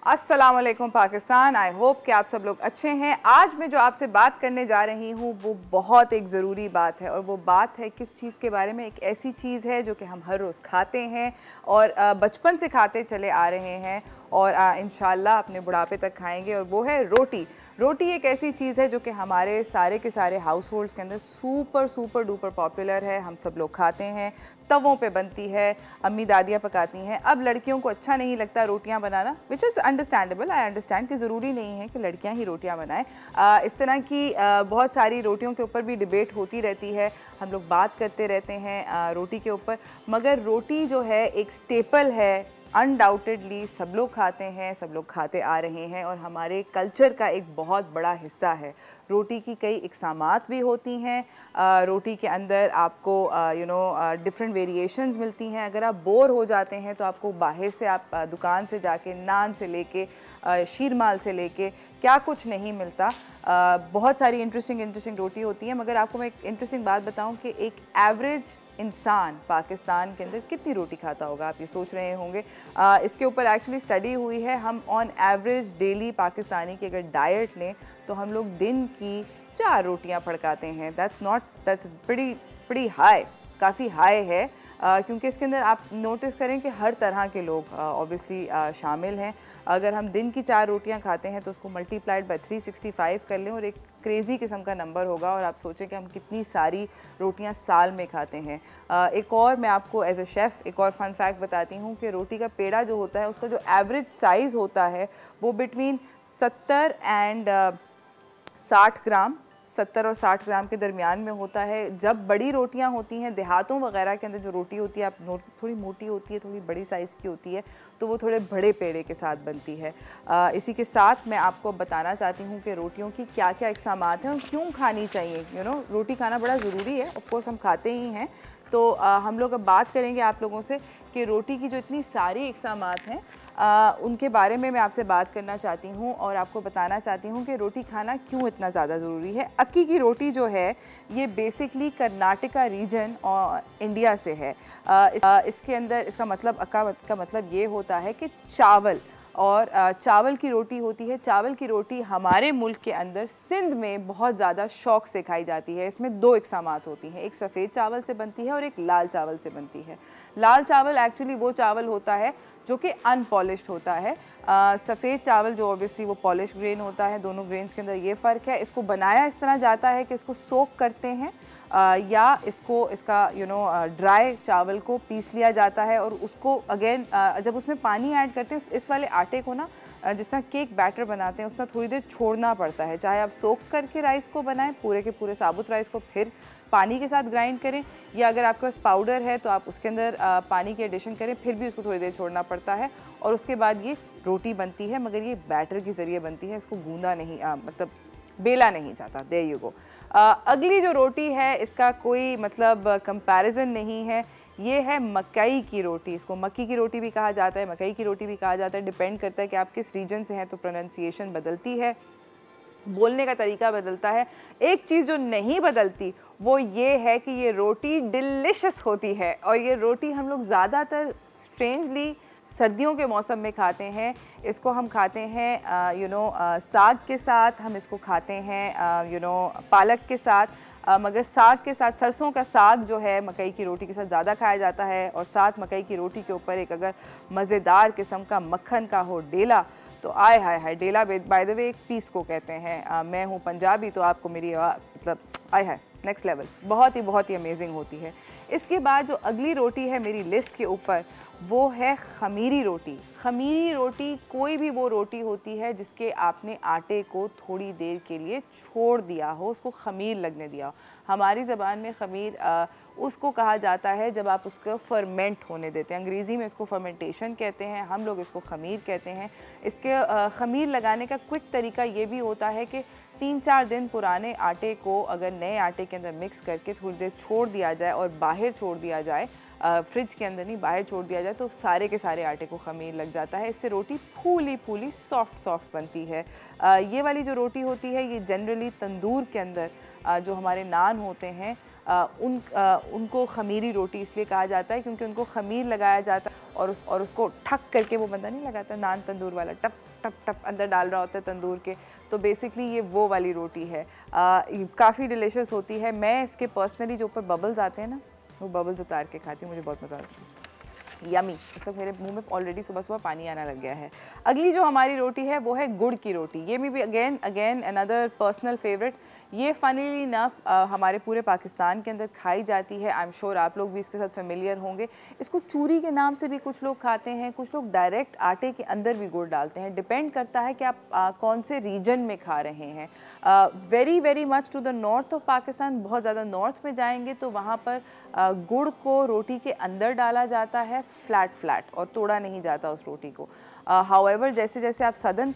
अस्सलाम वालेकुम Pakistan. I hope कि आप सब लोग अच्छे हैं। आज मैं जो आपसे बात करने जा रही हूँ वो बहुत एक ज़रूरी बात है, और वो बात है किस चीज़ के बारे में। एक ऐसी चीज़ है जो कि हम हर रोज़ खाते हैं और बचपन से खाते चले आ रहे हैं और इंशाल्लाह अपने बुढ़ापे तक खाएंगे, और वो है रोटी। रोटी एक ऐसी चीज़ है जो कि हमारे सारे के सारे हाउस होल्ड्स के अंदर सुपर सुपर डुपर पॉपुलर है। हम सब लोग खाते हैं, तवों पे बनती है, अम्मी दादियाँ पकाती हैं। अब लड़कियों को अच्छा नहीं लगता रोटियां बनाना, which is understandable. I understand कि ज़रूरी नहीं है कि लड़कियां ही रोटियां बनाएं। इस तरह की बहुत सारी रोटियों के ऊपर भी डिबेट होती रहती है, हम लोग बात करते रहते हैं रोटी के ऊपर। मगर रोटी जो है एक स्टेपल है, अनडाउटेडली सब लोग खाते हैं, सब लोग खाते आ रहे हैं और हमारे कल्चर का एक बहुत बड़ा हिस्सा है। रोटी की कई इक़सामात भी होती हैं। रोटी के अंदर आपको डिफरेंट वेरिएशंस मिलती हैं। अगर आप बोर हो जाते हैं तो आपको बाहर से आप दुकान से जाके नान से लेके शीरमाल से लेके क्या कुछ नहीं मिलता। बहुत सारी इंटरेस्टिंग रोटी होती है। मगर आपको मैं एक इंटरेस्टिंग बात बताऊं कि एक एवरेज इंसान पाकिस्तान के अंदर कितनी रोटी खाता होगा, आप ये सोच रहे होंगे। इसके ऊपर एक्चुअली स्टडी हुई है। हम ऑन एवरेज डेली पाकिस्तानी की अगर डाइट लें तो हम लोग दिन की 4 रोटियां पड़काते हैं। दैट्स pretty हाई, काफ़ी हाई है। क्योंकि इसके अंदर आप नोटिस करें कि हर तरह के लोग ऑब्वियसली शामिल हैं। अगर हम दिन की 4 रोटियां खाते हैं तो उसको मल्टीप्लाइड बाय 365 कर लें और एक क्रेज़ी किस्म का नंबर होगा, और आप सोचें कि हम कितनी सारी रोटियां साल में खाते हैं। एक और मैं आपको एज ए शेफ़ एक और फन फैक्ट बताती हूँ कि रोटी का पेड़ा जो होता है उसका जो एवरेज साइज़ होता है वो बिटवीन 70 एंड 60 ग्राम, 70 और 60 ग्राम के दरमियान में होता है। जब बड़ी रोटियां होती हैं देहातों वगैरह के अंदर, जो रोटी होती है आप थोड़ी मोटी होती है, थोड़ी बड़ी साइज़ की होती है, तो वो थोड़े बड़े पेड़े के साथ बनती है। इसी के साथ मैं आपको बताना चाहती हूँ कि रोटियों की क्या क्या इक़सामात हैं और क्यों खानी चाहिए। रोटी खाना बड़ा ज़रूरी है, ऑफ कोर्स हम खाते ही हैं। तो हम लोग अब बात करेंगे आप लोगों से कि रोटी की जो इतनी सारी इक़सामात हैं उनके बारे में मैं आपसे बात करना चाहती हूँ और आपको बताना चाहती हूँ कि रोटी खाना क्यों इतना ज़्यादा ज़रूरी है। अक्की की रोटी जो है ये बेसिकली कर्नाटका रीजन और इंडिया से है। इसके अंदर इसका मतलब अक्का का मतलब ये होता है कि चावल, और चावल की रोटी होती है। चावल की रोटी हमारे मुल्क के अंदर सिंध में बहुत ज़्यादा शौक़ से खाई जाती है। इसमें 2 इक़सामात होती हैं, एक सफ़ेद चावल से बनती है और एक लाल चावल से बनती है। लाल चावल एक्चुअली वो चावल होता है जो कि अनपॉलिश्ड होता है। सफ़ेद चावल जो ऑब्वियसली वो पॉलिश ग्रेन होता है। दोनों ग्रेन्स के अंदर ये फ़र्क है। इसको बनाया इस तरह जाता है कि इसको सोक करते हैं या इसका ड्राई चावल को पीस लिया जाता है और उसको अगेन जब उसमें पानी ऐड करते हैं इस वाले आटे को ना जिस तरह केक बैटर बनाते हैं उस तरह थोड़ी देर छोड़ना पड़ता है। चाहे आप सोक करके राइस को बनाएं, पूरे के पूरे साबुत राइस को फिर पानी के साथ ग्राइंड करें, या अगर आपके पास पाउडर है तो आप उसके अंदर पानी की एडिशन करें, फिर भी उसको थोड़ी देर छोड़ना पड़ता है और उसके बाद ये रोटी बनती है। मगर ये बैटर के ज़रिए बनती है, इसको गूंदा नहीं मतलब बेला नहीं जाता। There you go. अगली जो रोटी है इसका कोई मतलब कंपैरिजन नहीं है। ये है मकई की रोटी। इसको मक्की की रोटी भी कहा जाता है, मकई की रोटी भी कहा जाता है। डिपेंड करता है कि आप किस रीजन से हैं, तो प्रोनाउंसिएशन बदलती है, बोलने का तरीका बदलता है। एक चीज़ जो नहीं बदलती वो ये है कि ये रोटी डिलिशियस होती है, और ये रोटी हम लोग ज़्यादातर स्ट्रेंजली सर्दियों के मौसम में खाते हैं। इसको हम खाते हैं साग के साथ, हम इसको खाते हैं पालक के साथ। मगर साग के साथ सरसों का साग जो है मकई की रोटी के साथ ज़्यादा खाया जाता है, और साथ मकई की रोटी के ऊपर एक अगर मज़ेदार किस्म का मक्खन का हो डेला, तो आय हाय हाय। डेला बाय द वे एक पीस को कहते हैं। मैं हूँ पंजाबी तो आपको मेरी मतलब आय हाय नेक्स्ट लेवल, बहुत ही अमेजिंग होती है। इसके बाद जो अगली रोटी है मेरी लिस्ट के ऊपर वो है ख़मीरी रोटी। ख़मीरी रोटी कोई भी वो रोटी होती है जिसके आपने आटे को थोड़ी देर के लिए छोड़ दिया हो, उसको ख़मीर लगने दिया हो। हमारी ज़बान में ख़मीर उसको कहा जाता है जब आप उसको फर्मेंट होने देते हैं। अंग्रेज़ी में इसको फर्मेंटेशन कहते हैं, हम लोग इसको ख़मीर कहते हैं। इसके ख़मीर लगाने का क्विक तरीका ये भी होता है कि 3-4 दिन पुराने आटे को अगर नए आटे के अंदर मिक्स करके थोड़ी देर छोड़ दिया जाए और बाहर छोड़ दिया जाए, फ्रिज के अंदर नहीं बाहर छोड़ दिया जाए, तो सारे के सारे आटे को ख़मीर लग जाता है। इससे रोटी फूली फूली सॉफ्ट बनती है। ये वाली जो रोटी होती है ये जनरली तंदूर के अंदर जो हमारे नान होते हैं उनको ख़मीरी रोटी इसलिए कहा जाता है क्योंकि उनको ख़मीर लगाया जाता है और उसको ठक करके वो बंदा नहीं लगाता नान तंदूर वाला, टप टप टप अंदर डाल रहा होता है तंदूर के। तो बेसिकली ये वो वाली रोटी है। काफ़ी डिलीशियस होती है। मैं इसके पर्सनली जो ऊपर बबल्स आते हैं ना, वो बबल्स उतार के खाती हूँ, मुझे बहुत मज़ा आता है। यमी, इस वक्त मेरे मुंह में ऑलरेडी सुबह सुबह पानी आना लग गया है। अगली जो हमारी रोटी है वो है गुड़ की रोटी। ये भी अगेन अनदर पर्सनल फेवरेट। ये फनीली इनफ हमारे पूरे पाकिस्तान के अंदर खाई जाती है। आई एम श्योर आप लोग भी इसके साथ फेमिलियर होंगे। इसको चूरी के नाम से भी कुछ लोग खाते हैं, कुछ लोग डायरेक्ट आटे के अंदर भी गुड़ डालते हैं। डिपेंड करता है कि आप कौन से रीजन में खा रहे हैं। Very much to the north of Pakistan, बहुत ज़्यादा नॉर्थ में जाएंगे तो वहाँ पर गुड़ को रोटी के अंदर डाला जाता है फ्लैट और तोड़ा नहीं जाता उस रोटी को। हाउएवर जैसे जैसे आप सदर्न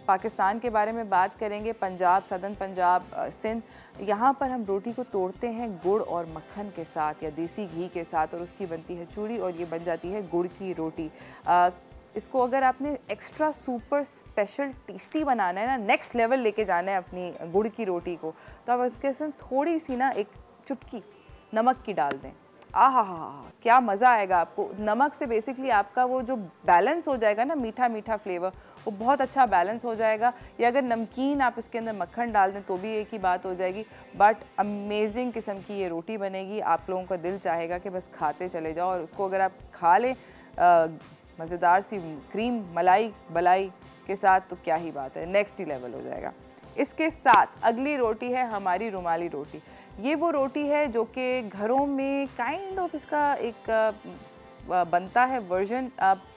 पाकिस्तान के बारे में बात करेंगे, पंजाब, सदर्न पंजाब, सिंध, यहाँ पर हम रोटी को तोड़ते हैं गुड़ और मक्खन के साथ या देसी घी के साथ और उसकी बनती है चूड़ी और ये बन जाती है गुड़ की रोटी। इसको अगर आपने एक्स्ट्रा सुपर स्पेशल टेस्टी बनाना है ना, नेक्स्ट लेवल लेके जाना है अपनी गुड़ की रोटी को, तो आप इसके साथ थोड़ी सी ना एक चुटकी नमक की डाल दें। आहा क्या मज़ा आएगा आपको। नमक से बेसिकली आपका वो जो बैलेंस हो जाएगा ना, मीठा मीठा फ्लेवर, वो बहुत अच्छा बैलेंस हो जाएगा। या अगर नमकीन आप इसके अंदर मक्खन डाल दें तो भी एक ही बात हो जाएगी। बट अमेजिंग किस्म की ये रोटी बनेगी, आप लोगों का दिल चाहेगा कि बस खाते चले जाओ। और उसको अगर आप खा लें मज़ेदार सी क्रीम मलाई बलाई के साथ तो क्या ही बात है, नेक्स्ट ही लेवल हो जाएगा। इसके साथ अगली रोटी है हमारी रुमाली रोटी। ये वो रोटी है जो कि घरों में काइंड ऑफ इसका एक बनता है वर्जन।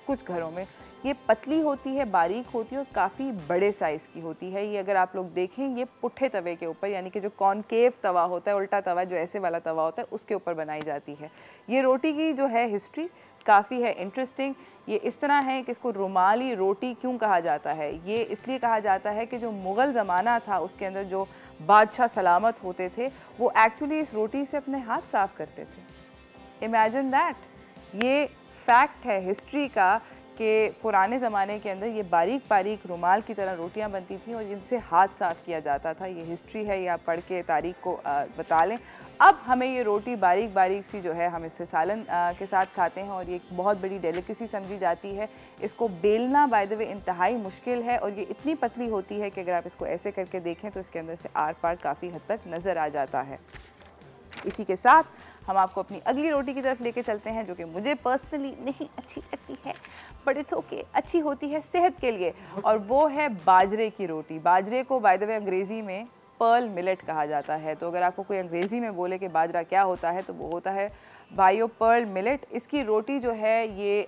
कुछ घरों में ये पतली होती है, बारीक होती है और काफ़ी बड़े साइज़ की होती है। ये अगर आप लोग देखें ये पुट्ठे तवे के ऊपर, यानी कि जो कॉनकेव तवा होता है, उल्टा तवा जो ऐसे वाला तवा होता है, उसके ऊपर बनाई जाती है। ये रोटी की जो है हिस्ट्री काफ़ी है इंटरेस्टिंग। ये इस तरह है कि इसको रुमाली रोटी क्यों कहा जाता है। ये इसलिए कहा जाता है कि जो मुग़ल ज़माना था उसके अंदर जो बादशाह सलामत होते थे वो एक्चुअली इस रोटी से अपने हाथ साफ़ करते थे। Imagine that. ये फैक्ट है हिस्ट्री का कि पुराने ज़माने के अंदर ये बारीक बारीक रुमाल की तरह रोटियां बनती थी और इनसे हाथ साफ़ किया जाता था। ये हिस्ट्री है, ये आप पढ़ के तारीख़ को बता लें। अब हमें ये रोटी बारीक बारीक सी जो है हम इससे सालन के साथ खाते हैं और ये एक बहुत बड़ी डेलिकेसी समझी जाती है। इसको बेलना बाय द वे इंतहाई मुश्किल है और ये इतनी पतली होती है कि अगर आप इसको ऐसे करके देखें तो इसके अंदर से आर पार काफ़ी हद तक नज़र आ जाता है। इसी के साथ हम आपको अपनी अगली रोटी की तरफ लेके चलते हैं जो कि मुझे पर्सनली नहीं अच्छी लगती है, बट इट्स ओके, अच्छी होती है सेहत के लिए, और वो है बाजरे की रोटी। बाजरे को बाय द वे अंग्रेज़ी में पर्ल मिलेट कहा जाता है। तो अगर आपको कोई अंग्रेज़ी में बोले कि बाजरा क्या होता है तो वो होता है भाइयों पर्ल मिलेट। इसकी रोटी जो है ये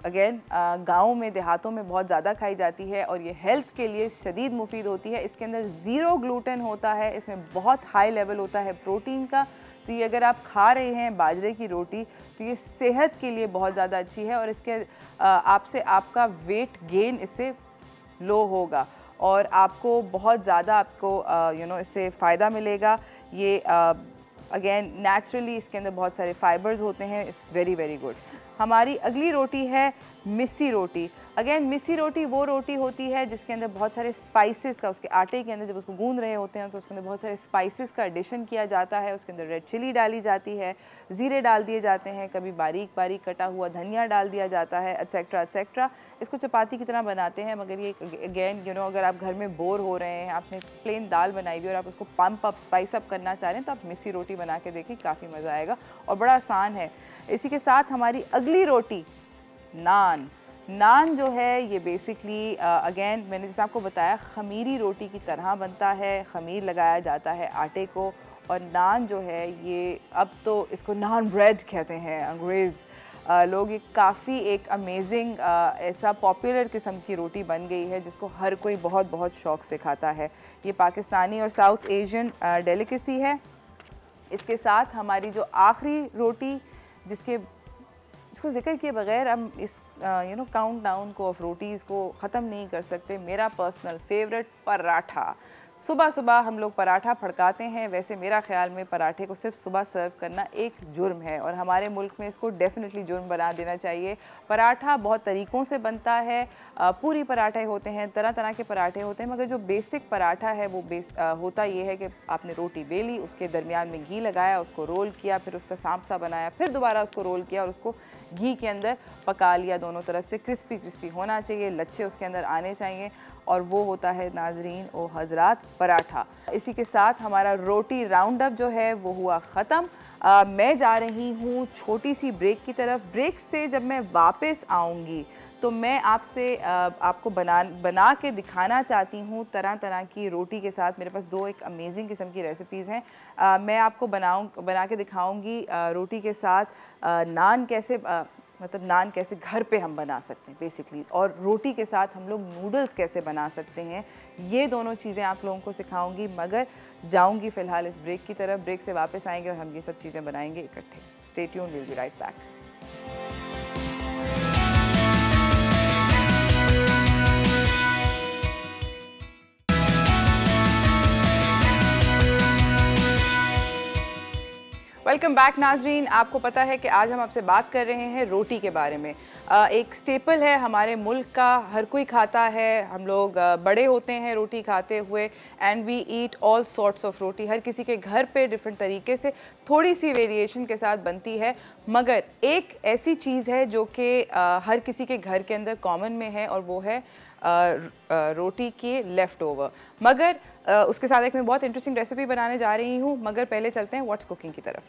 अगेन गाँव में देहातों में बहुत ज़्यादा खाई जाती है और ये हेल्थ के लिए शदीद मुफीद होती है। इसके अंदर ज़ीरो ग्लूटेन होता है, इसमें बहुत हाई लेवल होता है प्रोटीन का। तो ये अगर आप खा रहे हैं बाजरे की रोटी तो ये सेहत के लिए बहुत ज़्यादा अच्छी है और इसके आपका वेट गेन इससे लो होगा और आपको बहुत ज़्यादा इससे फ़ायदा मिलेगा। ये अगेन नेचुरली इसके अंदर बहुत सारे फाइबर्स होते हैं। It's very good. हमारी अगली रोटी है मिस्सी रोटी। अगेन मिस्सी रोटी वो रोटी होती है जिसके अंदर बहुत सारे स्पाइसेस का, उसके आटे के अंदर जब उसको गूंद रहे होते हैं तो उसके अंदर बहुत सारे स्पाइसेस का एडिशन किया जाता है। उसके अंदर रेड चिली डाली जाती है, ज़ीरे डाल दिए जाते हैं, कभी बारीक बारीक कटा हुआ धनिया डाल दिया जाता है, एट्सेट्रा एट्सेट्रा। इसको चपाती की तरह बनाते हैं। मगर ये अगेन अगर आप घर में बोर हो रहे हैं, आपने प्लेन दाल बनाई हुई और आप उसको पम्प अप स्पाइस अप करना चाह रहे हैं तो आप मिस्सी रोटी बना के देखें, काफ़ी मज़ा आएगा और बड़ा आसान है। इसी के साथ हमारी अगली रोटी नान। नान जो है ये बेसिकली अगेन मैंने जैसे आपको बताया ख़मीरी रोटी की तरह बनता है। ख़मीर लगाया जाता है आटे को और नान जो है ये अब तो इसको नान ब्रेड कहते हैं अंग्रेज़ लोग। ये काफ़ी एक अमेजिंग ऐसा पॉपुलर किस्म की रोटी बन गई है जिसको हर कोई बहुत शौक़ से खाता है। ये पाकिस्तानी और साउथ एशियन डेलिकेसी है। इसके साथ हमारी जो आखिरी रोटी इसको जिक्र किए बगैर हम इस काउंट डाउन को ऑफ रोटीज़ को ख़त्म नहीं कर सकते। मेरा पर्सनल फेवरेट पराठा। सुबह सुबह हम लोग पराठा फड़काते हैं। वैसे मेरा ख्याल में पराठे को सिर्फ सुबह सर्व करना एक जुर्म है और हमारे मुल्क में इसको डेफिनेटली जुर्म बना देना चाहिए। पराठा बहुत तरीक़ों से बनता है, पूरी पराठे होते हैं, तरह तरह के पराठे होते हैं, मगर जो बेसिक पराठा है वो होता ये है कि आपने रोटी बेली, उसके दरमियान में घी लगाया, उसको रोल किया, फिर उसका सांप सा बनाया, फिर दोबारा उसको रोल किया और उसको घी के अंदर पका लिया। दोनों तरफ से क्रिस्पी क्रिस्पी होना चाहिए, लच्छे उसके अंदर आने चाहिए और वो होता है नाजरीन ओ हज़रात पराठा। इसी के साथ हमारा रोटी राउंड अप जो है वो हुआ ख़त्म। मैं जा रही हूँ छोटी सी ब्रेक की तरफ। ब्रेक से जब मैं वापस आऊँगी तो मैं आपको बना के दिखाना चाहती हूँ तरह तरह की रोटी के साथ। मेरे पास दो एक अमेजिंग किस्म की रेसिपीज़ हैं। मैं आपको बना के दिखाऊँगी रोटी के साथ नान कैसे मतलब नान कैसे घर पे हम बना सकते हैं बेसिकली, और रोटी के साथ हम लोग नूडल्स कैसे बना सकते हैं। ये दोनों चीज़ें आप लोगों को सिखाऊंगी, मगर जाऊंगी फ़िलहाल इस ब्रेक की तरफ। ब्रेक से वापस आएंगे और हम ये सब चीज़ें बनाएंगे इकट्ठे। Stay tuned, will be right back. Welcome back नाजरीन। आपको पता है कि आज हम आपसे बात कर रहे हैं रोटी के बारे में। एक स्टेपल है हमारे मुल्क का, हर कोई खाता है, हम लोग बड़े होते हैं रोटी खाते हुए, and we eat all sorts of roti. हर किसी के घर पे डिफरेंट तरीके से थोड़ी सी वेरिएशन के साथ बनती है, मगर एक ऐसी चीज़ है जो कि हर किसी के घर के अंदर कॉमन में है और वो है रोटी के लेफ़्ट ओवर। मगर उसके साथ एक मैं बहुत इंटरेस्टिंग रेसिपी बनाने जा रही हूँ, मगर पहले चलते हैं व्हाट्स कुकिंग की तरफ।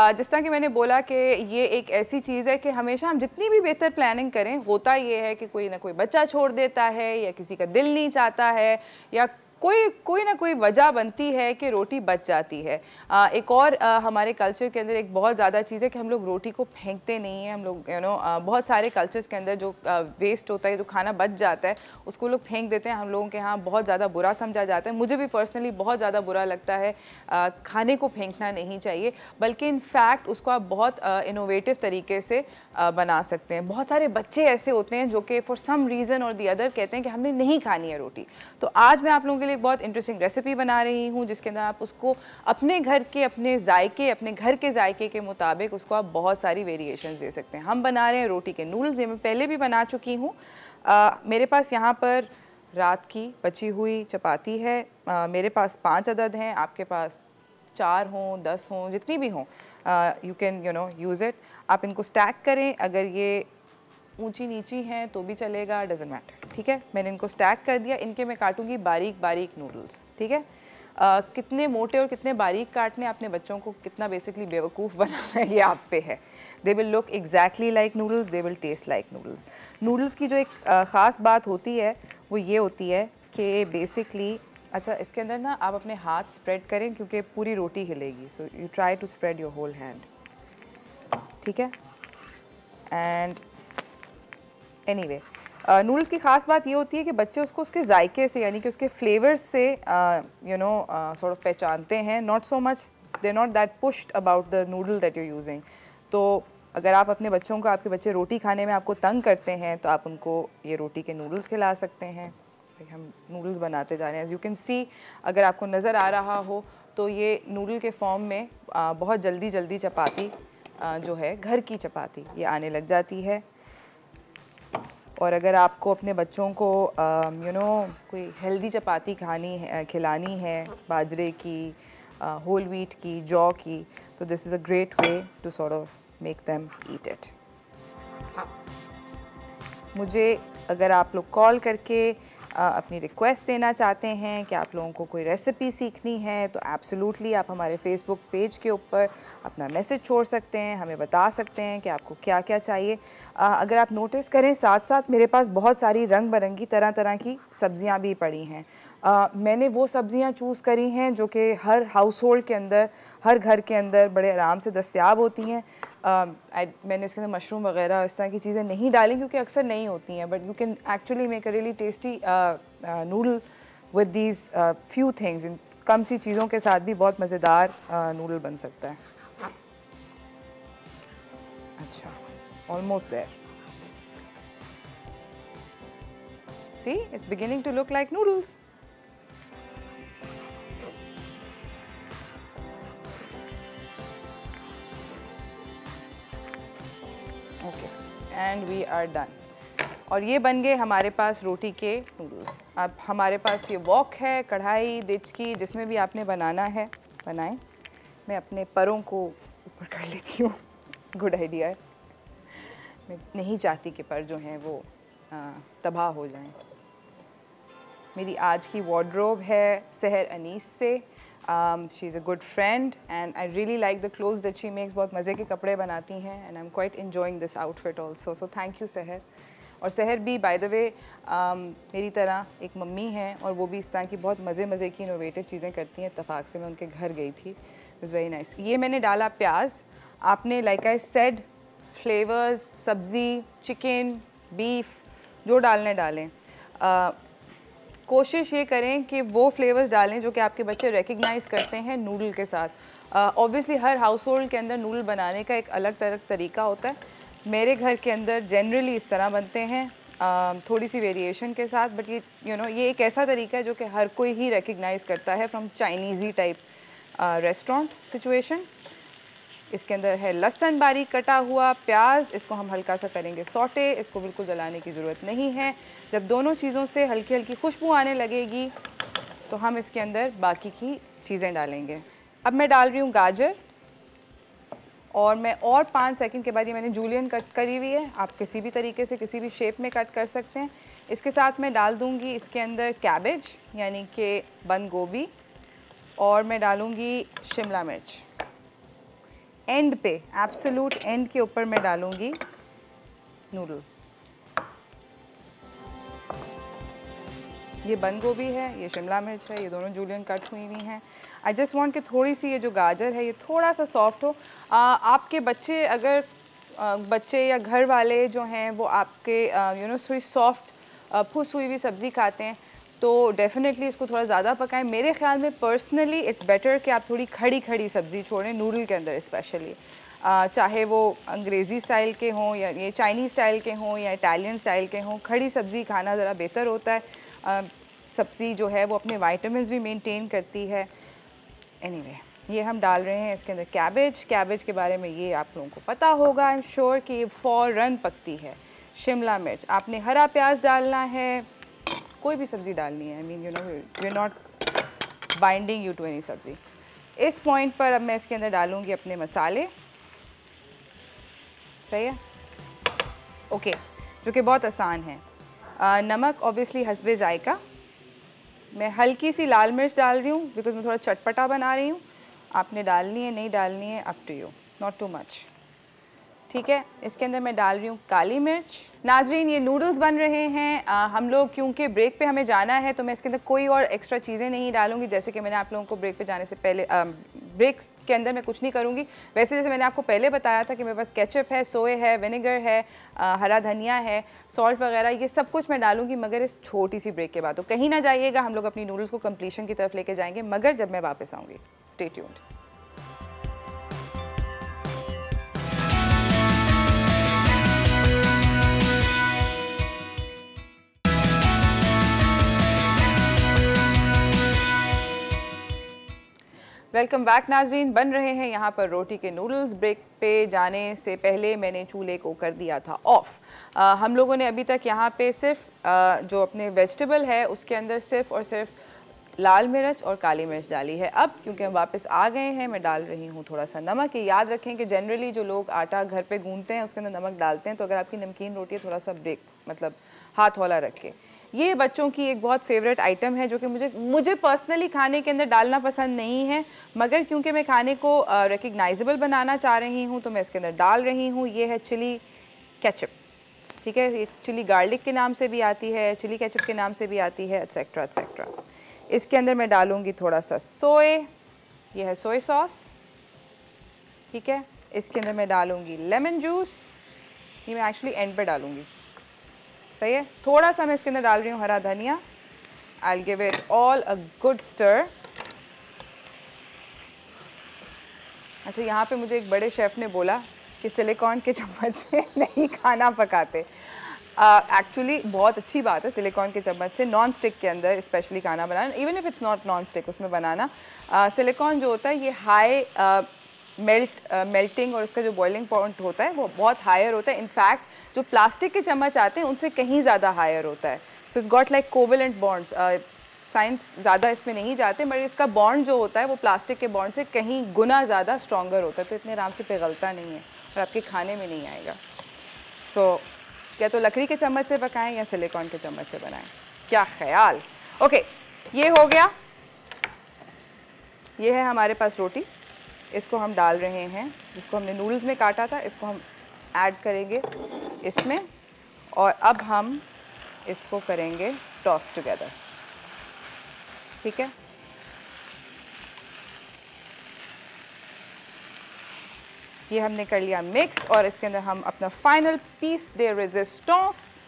जिस तरह कि मैंने बोला कि ये एक ऐसी चीज़ है कि हमेशा हम जितनी भी बेहतर प्लानिंग करें, होता ये है कि कोई ना कोई बच्चा छोड़ देता है, या किसी का दिल नहीं चाहता है, या कोई ना कोई वजह बनती है कि रोटी बच जाती है। एक और हमारे कल्चर के अंदर एक बहुत ज़्यादा चीज़ है कि हम लोग रोटी को फेंकते नहीं हैं। हम लोग बहुत सारे कल्चर्स के अंदर जो वेस्ट होता है, जो खाना बच जाता है, उसको लोग फेंक देते हैं। हम लोगों के यहाँ बहुत ज़्यादा बुरा समझा जाता है। मुझे भी पर्सनली बहुत ज़्यादा बुरा लगता है। खाने को फेंकना नहीं चाहिए, बल्कि इन फैक्ट उसको आप बहुत इनोवेटिव तरीके से बना सकते हैं। बहुत सारे बच्चे ऐसे होते हैं जो कि फॉर सम रीज़न और दी अदर कहते हैं कि हमने नहीं खानी है रोटी। तो आज मैं आप लोगों के लिए एक बहुत इंटरेस्टिंग रेसिपी बना रही हूँ, जिसके अंदर आप उसको अपने घर के अपने घर के जायके के मुताबिक उसको आप बहुत सारी वेरिएशंस दे सकते हैं। हम बना रहे हैं रोटी के नूडल्स। ये मैं पहले भी बना चुकी हूँ। मेरे पास यहाँ पर रात की बची हुई चपाती है। मेरे पास 5 अदद हैं, आपके पास 4 हों 10 हों जितनी भी हों, यू कैन यूज़ इट। आप इनको स्टैक करें, अगर ये ऊंची नीची हैं तो भी चलेगा, डजेंट मैटर। ठीक है, मैंने इनको स्टैक कर दिया। इनके मैं काटूंगी बारीक बारीक नूडल्स। ठीक है, कितने मोटे और कितने बारीक काटने, अपने बच्चों को कितना बेसिकली बेवकूफ़ बनाना है, ये आप पे है। They will look exactly like noodles, they will taste like noodles. Noodles की जो एक ख़ास बात होती है वो ये होती है कि बेसिकली, अच्छा इसके अंदर ना आप अपने हाथ स्प्रेड करें क्योंकि पूरी रोटी हिलेगी। So you try to spread your whole hand. ठीक है, एंड एनीवे नूडल्स की ख़ास बात ये होती है कि बच्चे उसको उसके जायके से, यानी कि उसके फ्लेवर्स से सॉर्ट ऑफ पहचानते हैं। Not so much, they not that pushed about the noodle that you using. तो अगर आप अपने बच्चों को, आपके बच्चे रोटी खाने में आपको तंग करते हैं, तो आप उनको ये रोटी के नूडल्स खिला सकते हैं। हम नूडल्स बनाते जा रहे हैं। एज़ यू कैन सी, अगर आपको नज़र आ रहा हो तो ये नूडल के फॉर्म में बहुत जल्दी चपाती जो है, घर की चपाती, ये आने लग जाती है। और अगर आपको अपने बच्चों को कोई हेल्दी चपाती खिलानी है, बाजरे की, होल व्हीट की, जौ की, तो this is a great way to sort of make them eat it. मुझे अगर आप लोग कॉल करके अपनी रिक्वेस्ट देना चाहते हैं कि आप लोगों को कोई रेसिपी सीखनी है, तो एब्सोल्युटली आप हमारे फेसबुक पेज के ऊपर अपना मैसेज छोड़ सकते हैं, हमें बता सकते हैं कि आपको क्या क्या चाहिए। अगर आप नोटिस करें, साथ साथ मेरे पास बहुत सारी रंग बिरंगी तरह तरह की सब्ज़ियां भी पड़ी हैं। मैंने वो सब्ज़ियां चूज़ करी हैं जो कि हर हाउस होल्ड के अंदर, हर घर के अंदर बड़े आराम से दस्तयाब होती हैं। मैंने इसके अंदर मशरूम वगैरह इस तरह की चीज़ें नहीं डाली क्योंकि अक्सर नहीं होती हैं, but you can actually make a really tasty noodle with these few things. इन कम सी चीज़ों के साथ भी बहुत मज़ेदार नूडल बन सकता है। अच्छा, almost there. See, it's beginning to look like noodles. Okay, and we are done. और ये बन गए हमारे पास रोटी के नूडल्स। अब हमारे पास ये वॉक है, कढ़ाई, देचकी, जिसमें भी आपने बनाना है बनाएं। मैं अपने परों को ऊपर कर लेती हूँ। गुड आइडिया है। मैं नहीं चाहती कि पर जो हैं वो तबाह हो जाएं। मेरी आज की वार्डरोब है सहर अनीस से। She is a good friend and I really like the clothes that she makes. बहुत मज़े के कपड़े बनाती हैं and I am quite enjoying this outfit also. So thank you सहर। और सहर भी बाय द वे मेरी तरह एक मम्मी हैं और वो भी इस तरह की बहुत मज़े की इनोवेटिव चीज़ें करती हैं। इत्तफाक से मैं उनके घर गई थी, इट वाज वेरी नाइस। ये मैंने डाला प्याज। आपने लाइक आई सेड फ्लेवर्स, सब्ज़ी, चिकन, बीफ जो डालने डालें। कोशिश ये करें कि वो फ्लेवर्स डालें जो कि आपके बच्चे रिकग्नाइज़ करते हैं नूडल के साथ। ऑब्वियसली हर हाउस होल्ड के अंदर नूडल बनाने का एक अलग तरह तरीका होता है। मेरे घर के अंदर जनरली इस तरह बनते हैं, थोड़ी सी वेरिएशन के साथ, बट ये ये एक ऐसा तरीका है जो कि हर कोई ही रिकग्नाइज़ करता है फ्रॉम चाइनीज़ी टाइप रेस्टोरेंट सिचुएशन। इसके अंदर है लहसुन बारीक कटा हुआ, प्याज, इसको हम हल्का सा करेंगे सौटे, इसको बिल्कुल जलाने की ज़रूरत नहीं है। जब दोनों चीज़ों से हल्की हल्की खुशबू आने लगेगी तो हम इसके अंदर बाकी की चीज़ें डालेंगे। अब मैं डाल रही हूँ गाजर और मैं और 5 सेकंड के बाद, ये मैंने जूलियन कट करी हुई है, आप किसी भी तरीके से किसी भी शेप में कट कर सकते हैं। इसके साथ मैं डाल दूँगी इसके अंदर कैबेज यानी कि बंद गोभी और मैं डालूँगी शिमला मिर्च। एंड पे, एब्सोल्यूट एंड के ऊपर मैं डालूँगी नूडल। ये बंद गोभी है, ये शिमला मिर्च है, ये दोनों जूलियन कट हुई हुई हैं। आई जस्ट वांट कि थोड़ी सी ये जो गाजर है ये थोड़ा सा सॉफ्ट हो। आपके बच्चे अगर बच्चे या घर वाले जो हैं वो आपके थोड़ी सॉफ्ट फुस हुई हुई सब्ज़ी खाते हैं तो डेफ़िनेटली इसको थोड़ा ज़्यादा पकाएं। मेरे ख़्याल में पर्सनली इट्स बेटर कि आप थोड़ी खड़ी खड़ी सब्ज़ी छोड़ें नूडल के अंदर स्पेशली, चाहे वो अंग्रेज़ी स्टाइल के हों या ये चाइनीज़ स्टाइल के हों या इटालियन स्टाइल के हों। खड़ी सब्ज़ी खाना ज़रा बेहतर होता है। सब्ज़ी जो है वो अपने वाइटामिन्स भी मेंटेन करती है। एनीवे, ये हम डाल रहे हैं इसके अंदर कैबेज। कैबेज के बारे में ये आप लोगों को पता होगा, आई एम श्योर कि ये फ़ौरन पकती है। शिमला मिर्च, आपने हरा प्याज डालना है, कोई भी सब्ज़ी डालनी है। I mean we are not binding you to any sabzi. इस पॉइंट पर अब मैं इसके अंदर डालूँगी अपने मसाले। सही है, ओके, जो कि बहुत आसान है। नमक ऑब्वियसली हस्बे जायका। मैं हल्की सी लाल मिर्च डाल रही हूँ बिकॉज मैं थोड़ा चटपटा बना रही हूँ। आपने डालनी है नहीं डालनी है, up to you, not too much. ठीक है, इसके अंदर मैं डाल रही हूँ काली मिर्च। नाजरीन, ये नूडल्स बन रहे हैं। हम लोग क्योंकि ब्रेक पे हमें जाना है तो मैं इसके अंदर कोई और एक्स्ट्रा चीज़ें नहीं डालूंगी। जैसे कि मैंने आप लोगों को ब्रेक पे जाने से पहले ब्रेक के अंदर मैं कुछ नहीं करूँगी। वैसे जैसे मैंने आपको पहले बताया था कि मेरे पास केचप है, सोए है, विनेगर है, हरा धनिया है, सॉल्ट वगैरह, ये सब कुछ मैं डालूंगी मगर इस छोटी सी ब्रेक के बाद। तो कहीं ना जाइएगा, हम लोग अपनी नूडल्स को कंप्लीशन की तरफ लेके जाएंगे मगर जब मैं वापस आऊँगी। Stay tuned. वेलकम बैक नाजरीन। बन रहे हैं यहाँ पर रोटी के नूडल्स। ब्रेक पे जाने से पहले मैंने चूल्हे को कर दिया था ऑफ। हम लोगों ने अभी तक यहाँ पे सिर्फ जो अपने वेजिटेबल है उसके अंदर सिर्फ और सिर्फ लाल मिर्च और काली मिर्च डाली है। अब क्योंकि हम वापस आ गए हैं मैं डाल रही हूँ थोड़ा सा नमक। ये याद रखें कि जनरली जो लोग आटा घर पे गूंथते हैं उसके अंदर नमक डालते हैं, तो अगर आपकी नमकीन रोटी है थोड़ा सा ब्रेक मतलब हाथ वाला रख के। ये बच्चों की एक बहुत फेवरेट आइटम है जो कि मुझे पर्सनली खाने के अंदर डालना पसंद नहीं है, मगर क्योंकि मैं खाने को रिकग्नाइजेबल बनाना चाह रही हूँ तो मैं इसके अंदर डाल रही हूँ। ये है चिली केचप। ठीक है, ये चिली गार्लिक के नाम से भी आती है, चिली केचप के नाम से भी आती है, एट्सेट्रा एट्सेट्रा। इसके अंदर मैं डालूँगी थोड़ा सा सोए, ये है सोया सॉस। ठीक है, इसके अंदर मैं डालूँगी लेमन जूस, ये मैं एक्चुअली एंड पे डालूँगी। सही है, थोड़ा सा मैं इसके अंदर डाल रही हूँ हरा धनिया। I give it all a good stir. अच्छा, यहाँ पे मुझे एक बड़े शेफ़ ने बोला कि सिलिकॉन के चम्मच से नहीं खाना पकाते। एक्चुअली बहुत अच्छी बात है सिलिकॉन के चम्मच से नॉन स्टिक के अंदर स्पेशली खाना बनाना, even if it's not non stick उसमें बनाना। सिलिकॉन जो होता है ये हाई मेल्टिंग और उसका जो बॉइलिंग पॉइंट होता है वो बहुत हायर होता है। इनफैक्ट जो प्लास्टिक के चम्मच आते हैं उनसे कहीं ज़्यादा हायर होता है। So it's got like covalent bonds. Science ज़्यादा इसमें नहीं जाते, मगर इसका बॉन्ड जो होता है वो प्लास्टिक के बॉन्ड से कहीं गुना ज़्यादा स्ट्रॉन्गर होता है, तो इतने आराम से पिघलता नहीं है और आपके खाने में नहीं आएगा। सो या तो लकड़ी के चम्मच से पकाएं या सिलिकॉन के चम्मच से बनाएं, क्या ख्याल। ओके, ये हो गया। ये है हमारे पास रोटी, इसको हम डाल रहे हैं, जिसको हमने नूडल्स में काटा था इसको हम ऐड करेंगे इसमें, और अब हम इसको करेंगे टॉस टुगेदर। ठीक है, ये हमने कर लिया मिक्स, और इसके अंदर हम अपना फाइनल पीस दे रेजिस्टेंस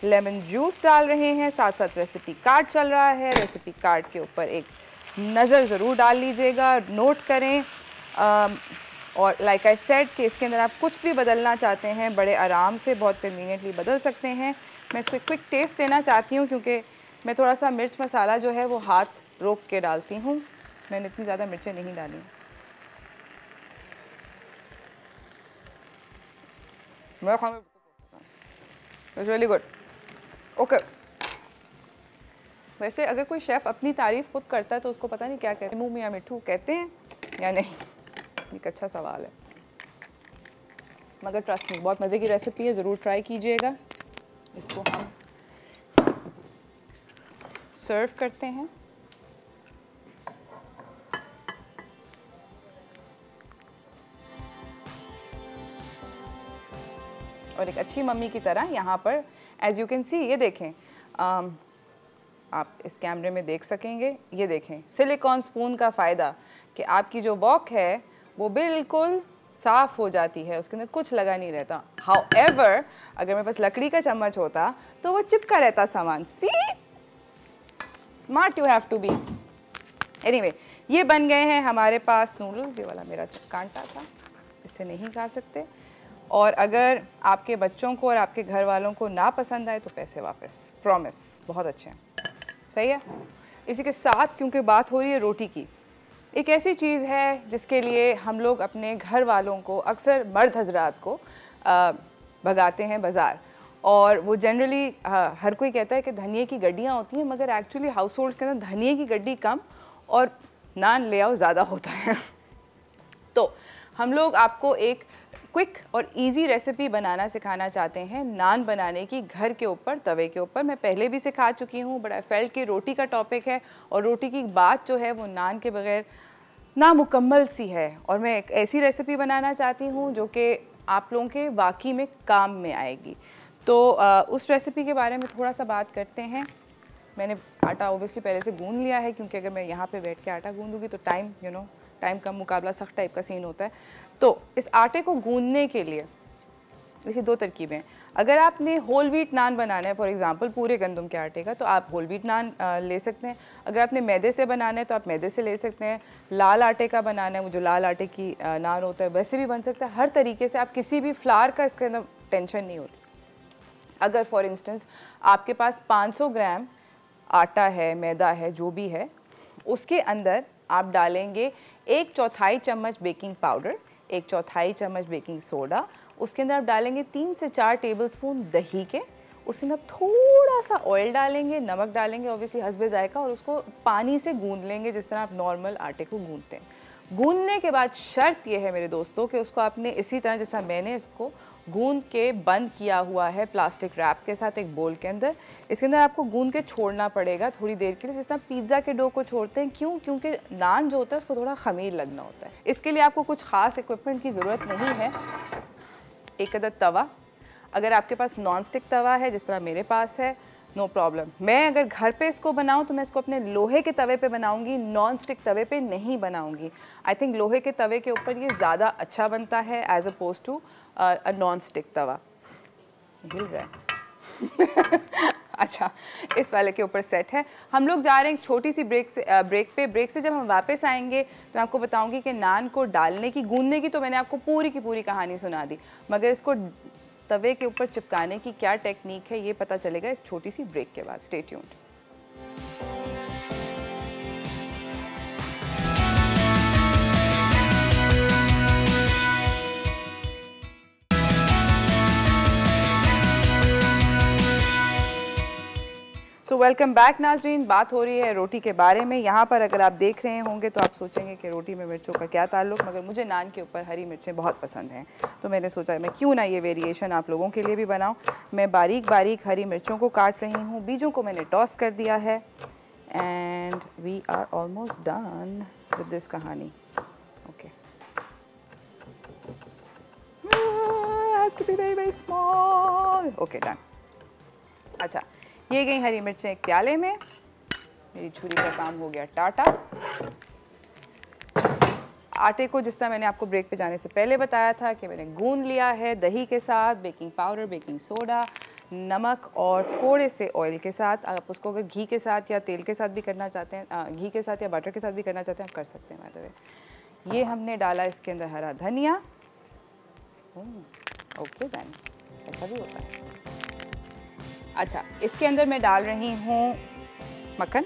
लेमन जूस डाल रहे हैं। साथ साथ रेसिपी कार्ड चल रहा है, रेसिपी कार्ड के ऊपर एक नज़र ज़रूर डाल लीजिएगा, नोट करें। और लाइक आई सेड कि इसके अंदर आप कुछ भी बदलना चाहते हैं बड़े आराम से बहुत कन्वीनियंटली बदल सकते हैं। मैं इसको एक क्विक टेस्ट देना चाहती हूँ क्योंकि मैं थोड़ा सा मिर्च मसाला जो है वो हाथ रोक के डालती हूँ, मैंने इतनी ज़्यादा मिर्चें नहीं डाली। मेरा खाना इट्स रियली गुड। ओके, वैसे अगर कोई शेफ़ अपनी तारीफ़ खुद करता है तो उसको पता नहीं क्या कहते हैं, मुँह मियाँ मिठू कहते हैं या नहीं, एक अच्छा सवाल है। मगर ट्रस्ट मी बहुत मज़े की रेसिपी है, ज़रूर ट्राई कीजिएगा। इसको हम सर्व करते हैं। और एक अच्छी मम्मी की तरह यहाँ पर एज यू कैन सी, ये देखें, आप इस कैमरे में देख सकेंगे, ये देखें सिलिकॉन स्पून का फ़ायदा कि आपकी जो वॉक है वो बिल्कुल साफ़ हो जाती है, उसके अंदर कुछ लगा नहीं रहता। हाउएवर अगर मेरे पास लकड़ी का चम्मच होता तो वो चिपका रहता सामान। See smart you have to be. Anyway, ये बन गए हैं हमारे पास नूडल्स। ये वाला मेरा कांटा था, इससे नहीं खा सकते। और अगर आपके बच्चों को और आपके घर वालों को ना पसंद आए तो पैसे वापस, प्रॉमिस, बहुत अच्छे हैं। सही है। इसी के साथ क्योंकि बात हो रही है रोटी की, एक ऐसी चीज़ है जिसके लिए हम लोग अपने घर वालों को, अक्सर मर्द हजरात को भगाते हैं बाज़ार, और वो जनरली हर कोई कहता है कि धनिए की गड्डियाँ होती हैं, मगर एक्चुअली हाउस होल्ड के अंदर धनिए की गड्डी कम और नान ले आओ ज़्यादा होता है। तो हम लोग आपको एक क्विक और इजी रेसिपी बनाना सिखाना चाहते हैं, नान बनाने की, घर के ऊपर, तवे के ऊपर। मैं पहले भी सिखा चुकी हूँ, बट आई फेल्ट कि रोटी का टॉपिक है और रोटी की बात जो है वो नान के बगैर नामुकम्मल सी है, और मैं एक ऐसी रेसिपी बनाना चाहती हूँ जो कि आप लोगों के वाकई में काम में आएगी। तो उस रेसिपी के बारे में थोड़ा सा बात करते हैं। मैंने आटा ओबियसली पहले से गूंद लिया है, क्योंकि अगर मैं यहाँ पे बैठ के आटा गूंदूँगी तो टाइम टाइम का मुकाबला सख्त टाइप का सीन होता है। तो इस आटे को गूंदने के लिए इसकी दो तरकीबें। अगर आपने होल व्हीट नान बनाना है, फॉर एग्जांपल पूरे गंदम के आटे का, तो आप होल व्हीट नान ले सकते हैं। अगर आपने मैदे से बनाना है तो आप मैदे से ले सकते हैं। लाल आटे का बनाना है, वो जो लाल आटे की नान होता है वैसे भी बन सकता है। हर तरीके से आप किसी भी फ्लावर का इसके अंदर टेंशन नहीं होती। अगर फॉर इंस्टेंस आपके पास 500 ग्राम आटा है, मैदा है, जो भी है, उसके अंदर आप डालेंगे 1/4 चम्मच बेकिंग पाउडर, 1/4 चम्मच बेकिंग सोडा, उसके अंदर आप डालेंगे 3 से 4 टेबलस्पून दही के, उसके अंदर थोड़ा सा ऑयल डालेंगे, नमक डालेंगे ऑब्वियसली हस्बे जायका, और उसको पानी से गूंद लेंगे जिस तरह आप नॉर्मल आटे को गूंदते हैं। गूंदने के बाद शर्त यह है मेरे दोस्तों कि उसको आपने इसी तरह जैसा मैंने इसको गूंद के बंद किया हुआ है प्लास्टिक रैप के साथ एक बोल के अंदर, इसके अंदर आपको गूंद के छोड़ना पड़ेगा थोड़ी देर के लिए, जिस तरह पिज़्ज़ा के डो को छोड़ते हैं। क्यों? क्योंकि नान जो होता है उसको थोड़ा खमीर लगना होता है। इसके लिए आपको कुछ ख़ास इक्विपमेंट की ज़रूरत नहीं है। एक अदद तवा, अगर आपके पास नॉन स्टिक तवा है जिस तरह मेरे पास है, नो प्रॉब्लम। मैं अगर घर पे इसको बनाऊं तो मैं इसको अपने लोहे के तवे पे बनाऊंगी, नॉन स्टिक तवे पे नहीं बनाऊंगी। आई थिंक लोहे के तवे के ऊपर ये ज़्यादा अच्छा बनता है as opposed to a non stick tava. हिल रहा है अच्छा, इस वाले के ऊपर सेट है। हम लोग जा रहे हैं एक छोटी सी ब्रेक से जब हम वापस आएंगे तो मैं आपको बताऊंगी कि नान को डालने की, गूंदने की तो मैंने आपको पूरी की पूरी कहानी सुना दी, मगर इसको तवे के ऊपर चिपकाने की क्या टेक्निक है ये पता चलेगा इस छोटी सी ब्रेक के बाद। Stay tuned. So welcome back नाजरीन। बात हो रही है रोटी के बारे में। यहाँ पर अगर आप देख रहे होंगे तो आप सोचेंगे कि रोटी में मिर्चों का क्या ताल्लुक, मगर मुझे नान के ऊपर हरी मिर्चें बहुत पसंद हैं, तो मैंने सोचा मैं क्यों ना ये वेरिएशन आप लोगों के लिए भी बनाऊँ। मैं बारीक बारीक हरी मिर्चों को काट रही हूँ, बीजों को मैंने टॉस कर दिया है and we are almost done with this kahani. Okay, has to be very very small. Okay, done. अच्छा, ये गई हरी मिर्चें एक प्याले में। मेरी छुरी का काम हो गया टाटा। आटे को जिस तरह मैंने आपको ब्रेक पे जाने से पहले बताया था कि मैंने गूंद लिया है दही के साथ, बेकिंग पाउडर, बेकिंग सोडा, नमक और थोड़े से ऑयल के साथ। आप उसको अगर घी के साथ या तेल के साथ भी करना चाहते हैं, घी के साथ या बटर के साथ भी करना चाहते हैं, आप कर सकते हैं। बाय द वे, ये हमने डाला इसके अंदर हरा धनिया। ओके देन, ऐसा भी होता है। अच्छा, इसके अंदर मैं डाल रही हूँ मक्खन,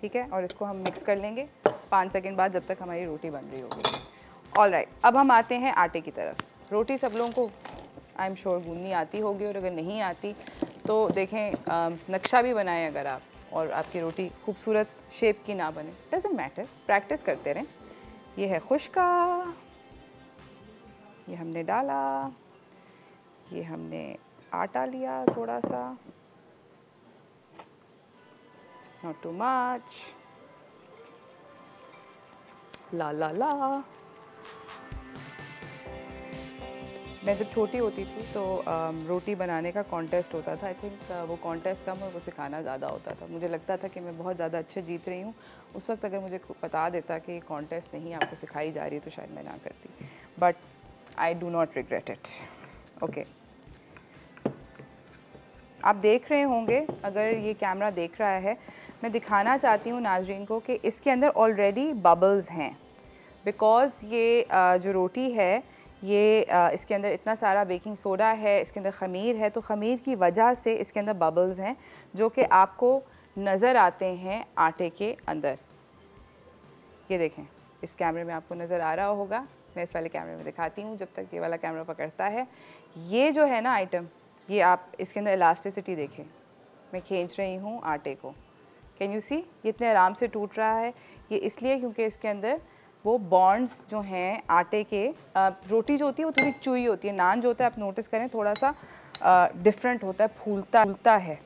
ठीक है, और इसको हम मिक्स कर लेंगे 5 सेकंड बाद, जब तक हमारी रोटी बन रही होगी। ऑल राइट, अब हम आते हैं आटे की तरफ। रोटी सब लोगों को आई एम श्योर गूंदनी आती होगी, और अगर नहीं आती तो देखें, नक्शा भी बनाएं अगर आप, और आपकी रोटी खूबसूरत शेप की ना बने, डजंट मैटर, प्रैक्टिस करते रहें। ये है खुश्का, ये हमने डाला, ये हमने आटा लिया थोड़ा सा, नॉट टू मच, ला ला ला। मैं जब छोटी होती थी तो रोटी बनाने का कॉन्टेस्ट होता था। आई थिंक वो कॉन्टेस्ट कम और वो सिखाना ज़्यादा होता था। मुझे लगता था कि मैं बहुत ज़्यादा अच्छे जीत रही हूँ। उस वक्त अगर मुझे बता देता कि कॉन्टेस्ट नहीं आपको सिखाई जा रही है तो शायद मैं ना करती, but I do not regret it. Okay, आप देख रहे होंगे, अगर ये कैमरा देख रहा है, मैं दिखाना चाहती हूँ नाजरीन को कि इसके अंदर ऑलरेडी बबल्स हैं, बिकॉज़ ये जो रोटी है ये इसके अंदर इतना सारा बेकिंग सोडा है, इसके अंदर ख़मीर है, तो ख़मीर की वजह से इसके अंदर बबल्स हैं जो कि आपको नज़र आते हैं आटे के अंदर। ये देखें, इस कैमरे में आपको नज़र आ रहा होगा, मैं इस वाले कैमरे में दिखाती हूँ जब तक ये वाला कैमरा पकड़ता है। ये जो है ना आइटम, ये आप इसके अंदर इलास्टिसिटी देखें, मैं खींच रही हूँ आटे को, कैन यू सी, ये इतने आराम से टूट रहा है। ये इसलिए क्योंकि इसके अंदर वो बॉन्ड्स जो हैं आटे के, रोटी जो होती है वो थोड़ी चुई होती है, नान जो होता है आप नोटिस करें थोड़ा सा डिफरेंट होता है, फूलता है,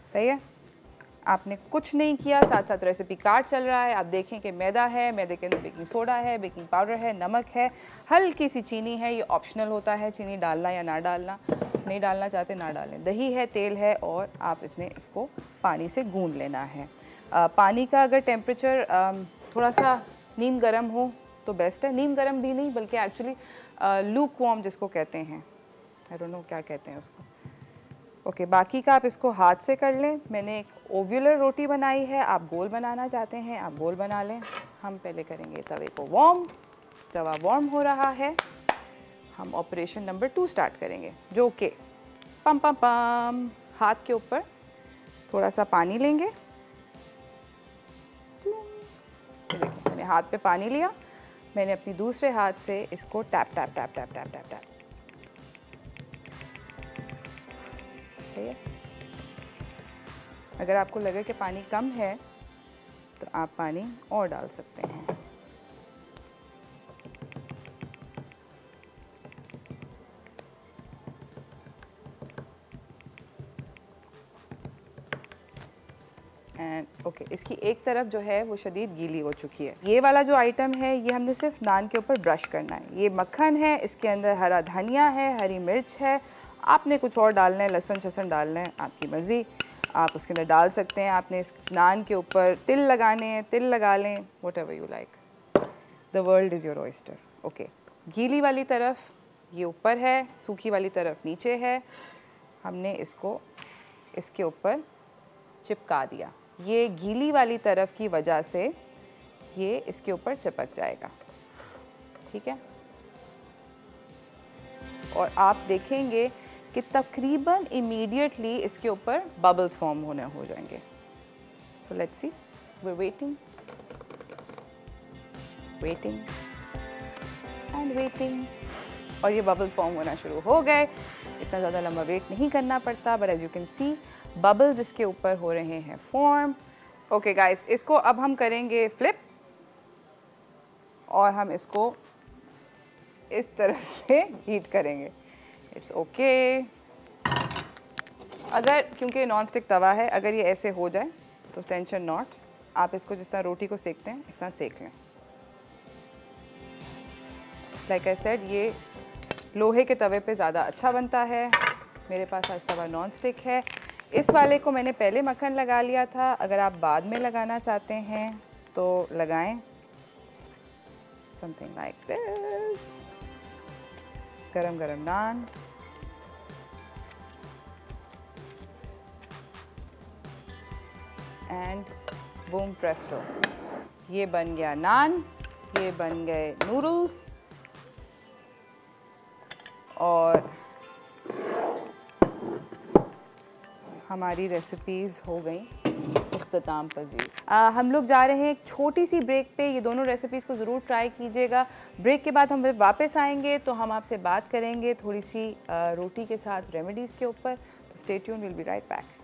सही है। आपने कुछ नहीं किया, साथ साथ रेसिपी कार्ड चल रहा है। आप देखें कि मैदा है, मैदे के अंदर बेकिंग सोडा है, बेकिंग पाउडर है, नमक है, हल्की सी चीनी है, ये ऑप्शनल होता है चीनी डालना या ना डालना, नहीं डालना चाहते ना डालें। दही है, तेल है, और आप इसको पानी से गूंद लेना है। पानी का अगर टेम्परेचर थोड़ा सा नीम गर्म हो तो बेस्ट है, नीम गर्म भी नहीं बल्कि एक्चुअली लूक वार्म जिसको कहते हैं, आई डोंट नो क्या कहते हैं उसको। ओके, बाकी का आप इसको हाथ से कर लें। मैंने एक ओव्यूलर रोटी बनाई है, आप गोल बनाना चाहते हैं आप गोल बना लें। हम पहले करेंगे तवे को वार्म। तवा वार्म हो रहा है, हम ऑपरेशन नंबर 2 स्टार्ट करेंगे, जो कि पम पम पम, हाथ के ऊपर थोड़ा सा पानी लेंगे। देखिए, मैंने हाथ पे पानी लिया, मैंने अपनी दूसरे हाथ से इसको tap tap tap tap tap tap tap, ठीक है। अगर आपको लगे कि पानी कम है तो आप पानी और डाल सकते हैं। एंड ओके, इसकी एक तरफ जो है वो शदीद गीली हो चुकी है। ये वाला जो आइटम है ये हमने सिर्फ नान के ऊपर ब्रश करना है। ये मक्खन है, इसके अंदर हरा धनिया है, हरी मिर्च है, आपने कुछ और डालना है, लहसुन शसन डालना है, आपकी मर्ज़ी, आप उसके अंदर डाल सकते हैं। आपने इस नान के ऊपर तिल लगाने हैं, तिल लगा लें, what ever you like, the world is your oyster. Okay, गीली वाली तरफ ये ऊपर है, सूखी वाली तरफ नीचे है, हमने इसको इसके ऊपर चिपका दिया। ये गीली वाली तरफ की वजह से ये इसके ऊपर चिपक जाएगा, ठीक है। और आप देखेंगे कि तकरीबन इमीडिएटली इसके ऊपर बबल्स फॉर्म होने हो जाएंगे। So let's see, we waiting waiting and waiting, और ये बबल्स फॉर्म होना शुरू हो गए। इतना ज़्यादा लंबा वेट नहीं करना पड़ता, but as you can see bubbles इसके ऊपर हो रहे हैं फॉर्म। ओके गाइस, इसको अब हम करेंगे फ्लिप और हम इसको इस तरह से हीट करेंगे। It's okay. अगर क्योंकि नॉन स्टिक तवा है, अगर ये ऐसे हो जाए तो टेंशन नॉट, आप इसको जिस तरह रोटी को सेकते हैं इस तरह सेक लें। लाइक आई सेड, ये लोहे के तवे पे ज़्यादा अच्छा बनता है। मेरे पास आज तवा नॉन स्टिक है। इस वाले को मैंने पहले मक्खन लगा लिया था, अगर आप बाद में लगाना चाहते हैं तो लगाएं। Something like this. गरम गरम नान, एंड बूम प्रेस्टो, ये बन गया नान, ये बन गए नूडल्स, और हमारी रेसिपीज़ हो गई इख्तिताम पजीर। हम लोग जा रहे हैं एक छोटी सी ब्रेक पे। ये दोनों रेसिपीज़ को ज़रूर ट्राई कीजिएगा। ब्रेक के बाद हम वापस आएंगे तो हम आपसे बात करेंगे थोड़ी सी रोटी के साथ रेमेडीज़ के ऊपर। तो stay tuned, will be right back.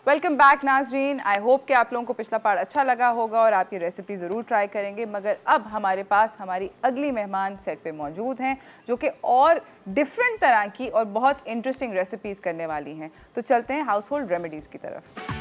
Welcome back नाजरीन। आई होप कि आप लोगों को पिछला पार्ट अच्छा लगा होगा और आप ये रेसिपी ज़रूर ट्राई करेंगे। मगर अब हमारे पास हमारी अगली मेहमान सेट पे मौजूद हैं जो कि और डिफरेंट तरह की और बहुत इंटरेस्टिंग रेसिपीज़ करने वाली हैं। तो चलते हैं हाउस होल्ड रेमेडीज़ की तरफ।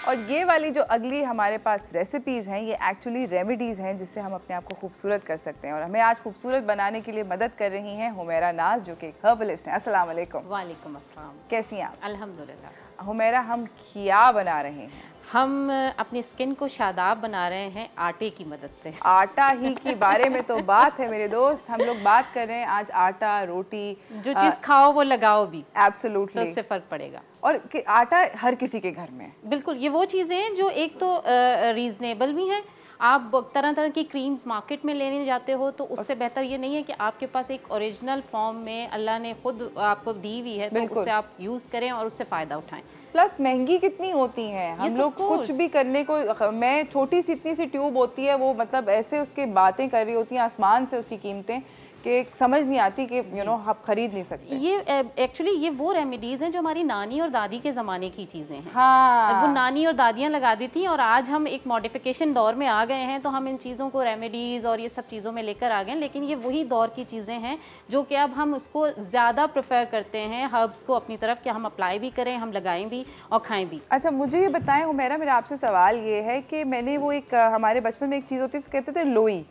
और ये वाली जो अगली हमारे पास रेसिपीज़ हैं, ये एक्चुअली रेमेडीज़ हैं जिससे हम अपने आप को खूबसूरत कर सकते हैं। और हमें आज खूबसूरत बनाने के लिए मदद कर रही हैं हुमैरा नाज, जो कि एक हर्बलिस्ट हैं। अस्सलाम वालेकुम। वालेकुम अस्सलाम। कैसी हैं आप? अल्हम्दुलिल्लाह। हुमैरा, हम क्या बना रहे हैं? हम अपनी स्किन को शादाब बना रहे हैं आटे की मदद से। आटा ही के बारे में तो बात है मेरे दोस्त। हम लोग बात कर रहे हैं आज आटा, रोटी, जो चीज़ खाओ वो लगाओ भी। एब्सोल्युटली, तो उससे फ़र्क पड़ेगा। और आटा हर किसी के घर में। बिल्कुल, ये वो चीज़ें हैं जो एक तो रीज़नेबल भी हैं। आप तरह तरह की क्रीम्स मार्केट में लेने जाते हो तो उससे बेहतर ये नहीं है कि आपके पास एक ओरिजिनल फॉर्म में अल्लाह ने खुद आपको दी हुई है, तो उससे आप यूज़ करें और उससे फ़ायदा उठाएं। प्लस महंगी कितनी होती हैं, हम लोग कुछ भी करने को, मैं छोटी सी इतनी सी ट्यूब होती है वो मतलब ऐसे उसके बातें कर रही होती हैं आसमान से उसकी कीमतें, कि समझ नहीं आती कि आप खरीद नहीं सकते। ये एक्चुअली ये वो रेमेडीज़ हैं जो हमारी नानी और दादी के ज़माने की चीज़ें हैं। हाँ, वो नानी और दादियाँ लगा दी थी, और आज हम एक मॉडिफिकेशन दौर में आ गए हैं तो हम इन चीज़ों को रेमेडीज़ और ये सब चीज़ों में लेकर आ गए। लेकिन ये वही दौर की चीज़ें हैं जो कि अब हम उसको ज़्यादा प्रेफर करते हैं, हर्ब्स को अपनी तरफ, कि हम अप्लाई भी करें, हम लगाएं भी और खाएं भी। अच्छा, मुझे ये बताएं हुमैरा, मेरा आपसे सवाल ये है कि मैंने वो एक हमारे बचपन में एक चीज़ होती है कहते थे लोई,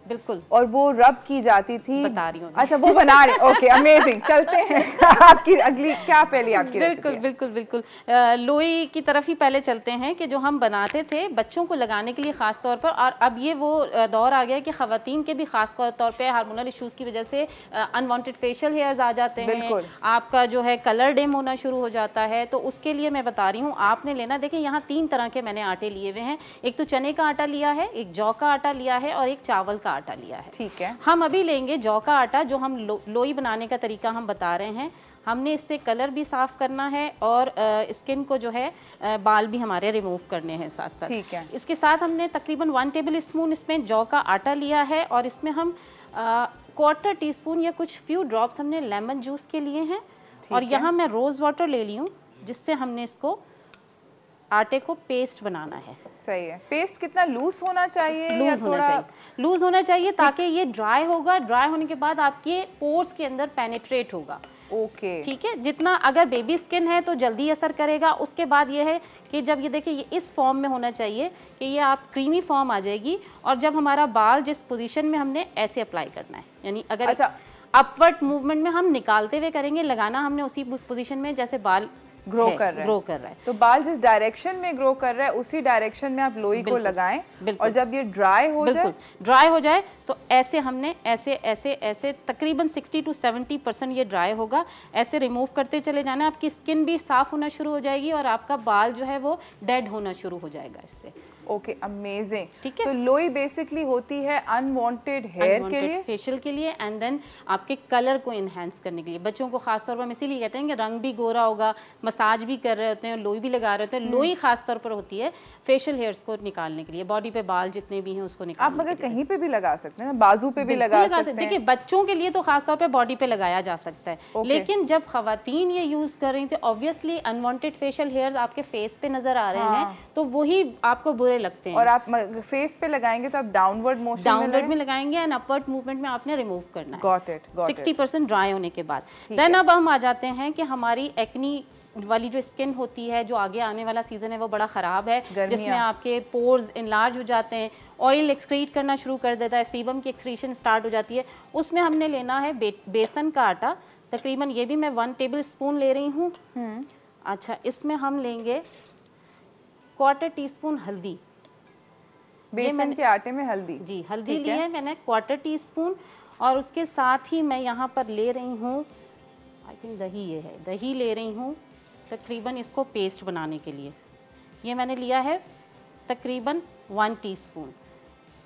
बिल्कुल, और वो रब की जाती थी। बता रही हूँ। अच्छा, वो बना रहे। Okay, amazing. चलते हैं आपकी अगली, क्या पहली आपकी बिल्कुल बिल्कुल बिल्कुल लोई की तरफ ही पहले चलते हैं कि जो हम बनाते थे बच्चों को लगाने के लिए ख़ास तौर पर। और अब ये वो दौर आ गया कि ख़वातीन के भी ख़ास तौर पे हार्मोनल इश्यूज़ की वजह से अनवांटेड फेशियल हेयर्स आ जाते हैं, आपका जो है कलर डिम होना शुरू हो जाता है। तो उसके लिए मैं बता रही हूँ, आपने लेना, देखिए यहाँ 3 तरह के मैंने आटे लिए हुए हैं। एक तो चने का आटा लिया है, एक जौ का आटा लिया है, और एक चावल का आटा लिया है। ठीक है। हम अभी लेंगे जौ का आटा, जो हम लोई बनाने का तरीका हम बता रहे हैं। हमने इससे कलर भी साफ करना है और स्किन को जो है बाल भी हमारे रिमूव करने हैं साथ साथ। ठीक है। इसके साथ हमने तकरीबन 1 टेबल स्पून इसमें जौ का आटा लिया है, और इसमें हम 1/4 टीस्पून या कुछ फ्यू ड्रॉप्स हमने लेमन जूस के लिए हैं। और यहाँ मैं रोज़ वाटर ले ली हूँ, जिससे हमने इसको आटे को पेस्ट बनाना है। सही है। पेस्ट कितना लूज होना चाहिए? लूज होना चाहिए, लूज होना चाहिए, ताकि ये ड्राई होगा। ड्राई होने के बाद आपके पोर्स के अंदर पेनिट्रेट होगा। ओके, ठीक है। जितना, अगर बेबी स्किन है तो जल्दी असर करेगा। उसके बाद ये है कि जब ये देखिए, ये इस फॉर्म में होना चाहिए कि ये आप क्रीमी फॉर्म आ जाएगी। और जब हमारा बाल जिस पोजीशन में, हमने ऐसे अप्लाई करना है, यानी अगर अपवर्ड मूवमेंट में हम निकालते हुए करेंगे, लगाना हमने उसी पोजीशन में जैसे बाल ग्रो कर रहा है। तो बाल जिस डायरेक्शन में ग्रो कर रहा है उसी डायरेक्शन में आप लोई को लगाएं और जब ये ड्राई हो जाए तो ऐसे हमने ऐसे ऐसे ऐसे तकरीबन 60 to 70% ये ड्राई होगा, ऐसे रिमूव करते चले जाना। आपकी स्किन भी साफ होना शुरू हो जाएगी और आपका बाल जो है वो डेड होना शुरू हो जाएगा इससे। Okay, amazing. ठीक है, तो लोई बेसिकली होती है अनवांटेड हेयर के लिए, फेशियल के लिए, एंड देन आपके कलर को इनहेंस करने के लिए। बच्चों को खास तौर पर हम इसीलिए कहते हैं कि रंग भी गोरा होगा, मसाज भी कर रहे होते हैं, लोई भी लगा रहे होते हैं। लोई खास तौर पर होती है फेशियल हेयर्स को निकालने के लिए, बॉडी पे बाल जितने भी हैं उसको निकालने। आप मगर कहीं पे भी लगा सकते हैं ना, बाजू पे भी लगा सकते हैं। देखिए बच्चों के लिए तो खास तौर पे बॉडी पे लगाया जा सकता है, लेकिन जब खवातीन ये यूज कर रही थी ऑब्वियसली अनवांटेड फेशियल हेयर्स आपके फेस पे नजर आ रहे हैं तो वही आपको बुरे लगते हैं। और आप फेस पे लगाएंगे तो आप डाउनवर्ड में लगाएंगे एंड अपवर्ड मूवमेंट में आपने रिमूव करना है। Got it. 60% ड्राई होने के बाद देन अब हम आ जाते हैं कि हमारी एक्नी वाली जो स्किन होती है, जो आगे आने वाला सीजन है वो बड़ा ख़राब है, जिसमें आपके पोर्स इनलार्ज हो जाते हैं, ऑयल एक्सक्रीट करना शुरू कर देता है, सीबम की एक्सक्रीशन स्टार्ट हो जाती है। उसमें हमने लेना है बेसन का आटा, तकरीबन ये भी मैं 1 टेबल स्पून ले रही हूँ। अच्छा, इसमें हम लेंगे 1/4 टीस्पून हल्दी। बेसन के आटे में हल्दी? जी, हल्दी ली है मैंने 1/4 टीस्पून। और उसके साथ ही मैं यहाँ पर ले रही हूँ, आई थिंक दही, ये है दही ले रही हूँ तकरीबन इसको पेस्ट बनाने के लिए। ये मैंने लिया है तकरीबन 1 टीस्पून।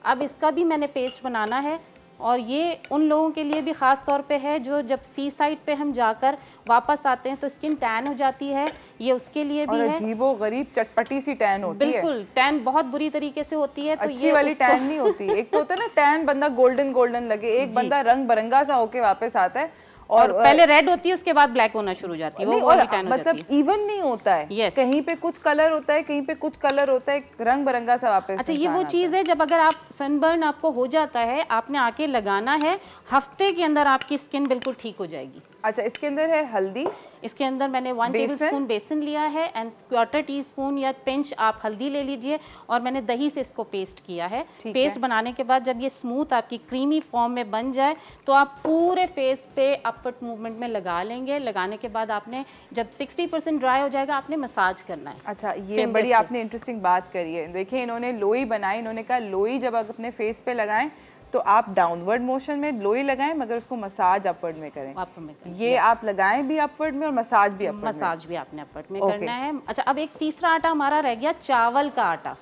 अब इसका भी मैंने पेस्ट बनाना है और ये उन लोगों के लिए भी ख़ास तौर पे है जो जब सी साइड पे हम जाकर वापस आते हैं तो स्किन टैन हो जाती है, ये उसके लिए भी है। अजीबो गरीब चटपटी सी टैन होती है। बिल्कुल, टैन बहुत बुरी तरीके से होती है। तो अच्छी वाली टैन नहीं होती। एक तो होता है ना टैन बंदा गोल्डन लगे, एक बंदा रंग बिरंगा सा होके वापस आता है और पहले रेड होती है उसके बाद ब्लैक होना शुरू हो जाती है, वो वाली टैन हो मतलब जाती है। इवन नहीं होता है। yes. कहीं पे कुछ कलर होता है, कहीं पे कुछ कलर होता है, रंग बिरंगा सा वापस। अच्छा, ये वो चीज़ है जब अगर आप सनबर्न आपको हो जाता है, आपने आके लगाना है, हफ्ते के अंदर आपकी स्किन बिल्कुल ठीक हो जाएगी। अच्छा, इसके अंदर है हल्दी, इसके अंदर मैंने 1 टेबलस्पून बेसन लिया है एंड 1/4 टीस्पून या पिंच आप हल्दी ले लीजिए और मैंने दही से इसको पेस्ट किया है। पेस्ट बनाने के बाद जब ये स्मूथ आपकी क्रीमी फॉर्म में बन जाए तो आप पूरे फेस पे अपवर्ड मूवमेंट में लगा लेंगे। लगाने के बाद आपने जब 60% ड्राई हो जाएगा आपने मसाज करना है। अच्छा, ये बड़ी आपने इंटरेस्टिंग बात करी है। देखिए इन्होंने लोई बनाई, इन्होंने कहा लोई जब आप अपने फेस पे लगाएं तो आप डाउनवर्ड मोशन में लोई लगाएं मगर उसको मसाज अपवर्ड में करें। ये आप लगाएं भी अपवर्ड में और मसाज भी अपवर्ड में। मसाज भी आपने अपवर्ड में करना है। अच्छा, अब एक तीसरा आटा हमारा रह गया, चावल का आटा।